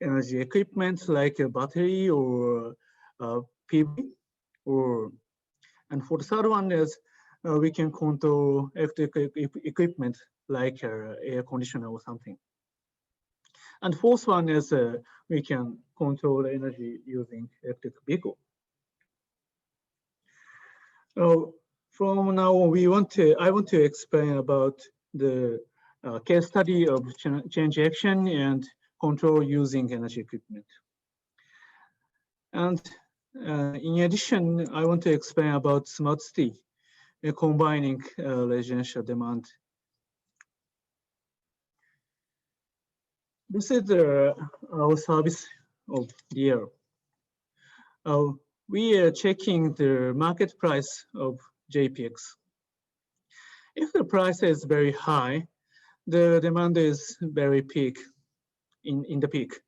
energy equipment like a battery or PV. And for the third one is we can control electric equipment like air conditioner or something. And fourth one is we can control energy using electric vehicle. From now on, I want to explain about the case study of change action and control using energy equipment. And in addition, I want to explain about smart city, combining residential demand. This is our service of the year. We are checking the market price of JPX. If the price is very high, the demand is very peak, in the peak.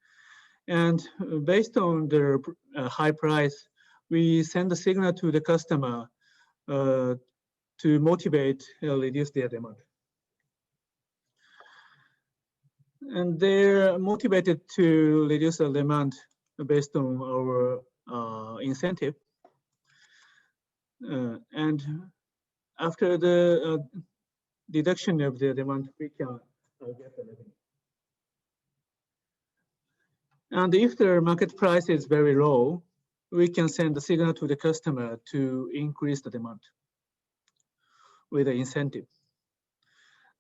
And based on the high price, we send a signal to the customer to motivate reduce their demand. And they're motivated to reduce the demand based on our incentive. And after the deduction of the demand, we can get the revenue. And if the market price is very low, we can send a signal to the customer to increase the demand with the incentive.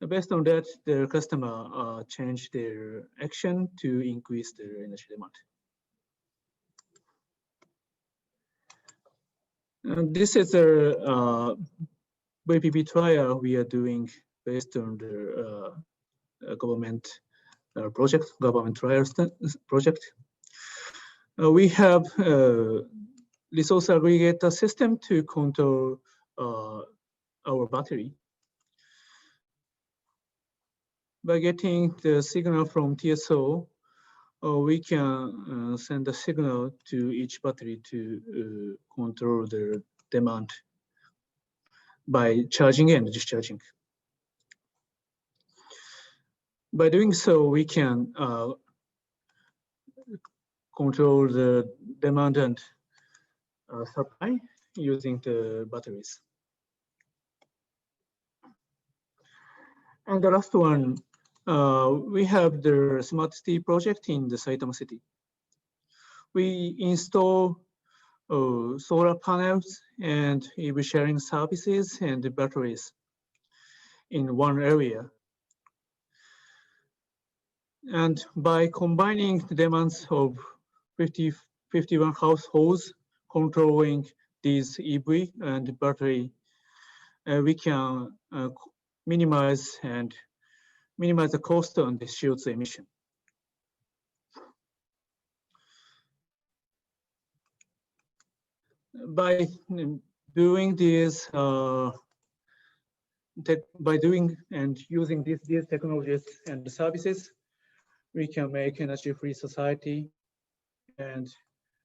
Based on that, the customer change their action to increase their energy demand. And this is a VPP trial we are doing based on the government government trial project. We have resource aggregator system to control our battery. By getting the signal from TSO, we can send a signal to each battery to control the demand by charging and discharging. By doing so, we can control the demand and supply using the batteries. And the last one, we have the smart city project in the Saitama city. We install solar panels and EV sharing services and the batteries in one area. And by combining the demands of 51 households controlling these EV and battery, we can minimize the cost on the CO2 emission. By doing this, by doing and using these technologies and services, we can make energy-free society and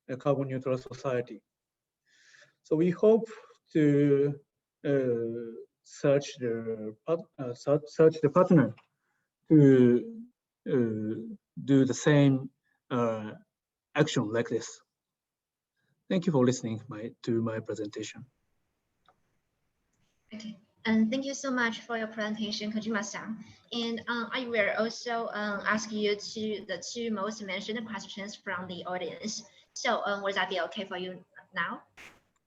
a carbon neutral society. So we hope to search the partner to do the same action like this. Thank you for listening to my presentation. Okay, and thank you so much for your presentation, Kojima-san. And I will also ask you the two most mentioned questions from the audience. So would that be okay for you now?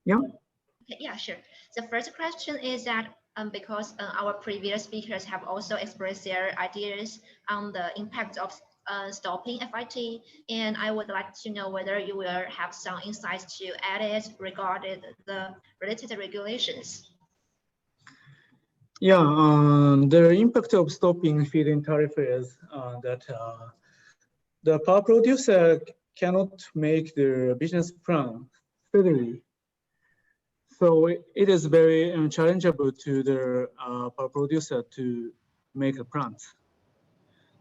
Yeah. Okay, yeah, sure. The first question is that because our previous speakers have also expressed their ideas on the impact of stopping FIT, and I would like to know whether you will have some insights to add it regarding the related regulations. Yeah, the impact of stopping feed-in tariff is that the power producer cannot make their business plan steadily. So it is very challengeable to the power producer to make a plan.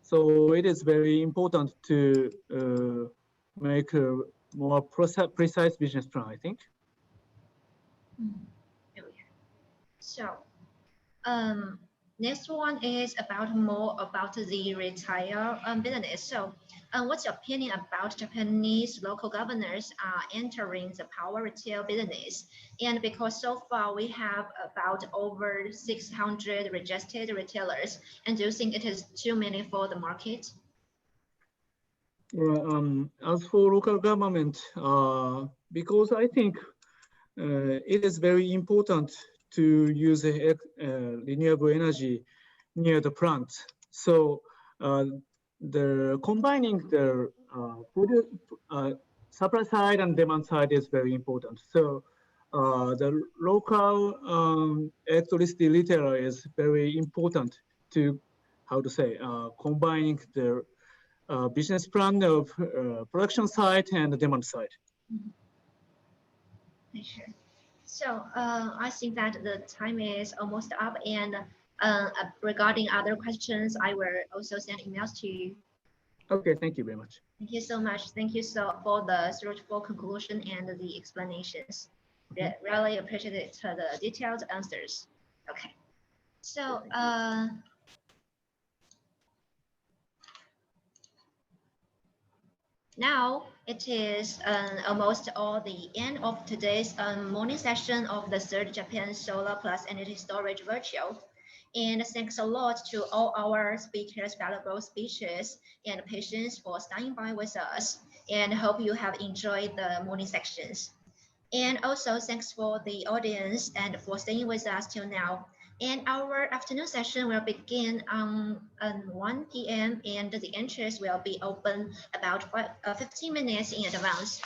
So it is very important to make a more precise business plan, I think. So next one is more about the retail business. So what's your opinion about Japanese local governors entering the power retail business? And because so far we have about over 600 registered retailers, and do you think it is too many for the market? As for local government, because I think it is very important to use renewable energy near the plant. So the combining the supply side and demand side is very important. So the local electricity retailer is very important to, how to say, combining the business plan of production side and the demand side. Sure. So I think that the time is almost up, and regarding other questions, I will also send emails to you. Okay, thank you very much. Thank you so much. Thank you for the thoughtful conclusion and the explanations. Really appreciate the detailed answers. Okay. So now it is almost all the end of today's morning session of the third Japan Solar Plus Energy Storage Virtual. And thanks a lot to all our speakers, valuable speeches, and patience for staying by with us. And hope you have enjoyed the morning sections. And also thanks for the audience and for staying with us till now. And our afternoon session will begin on 1 p.m. and the entrance will be open about 15 minutes in advance.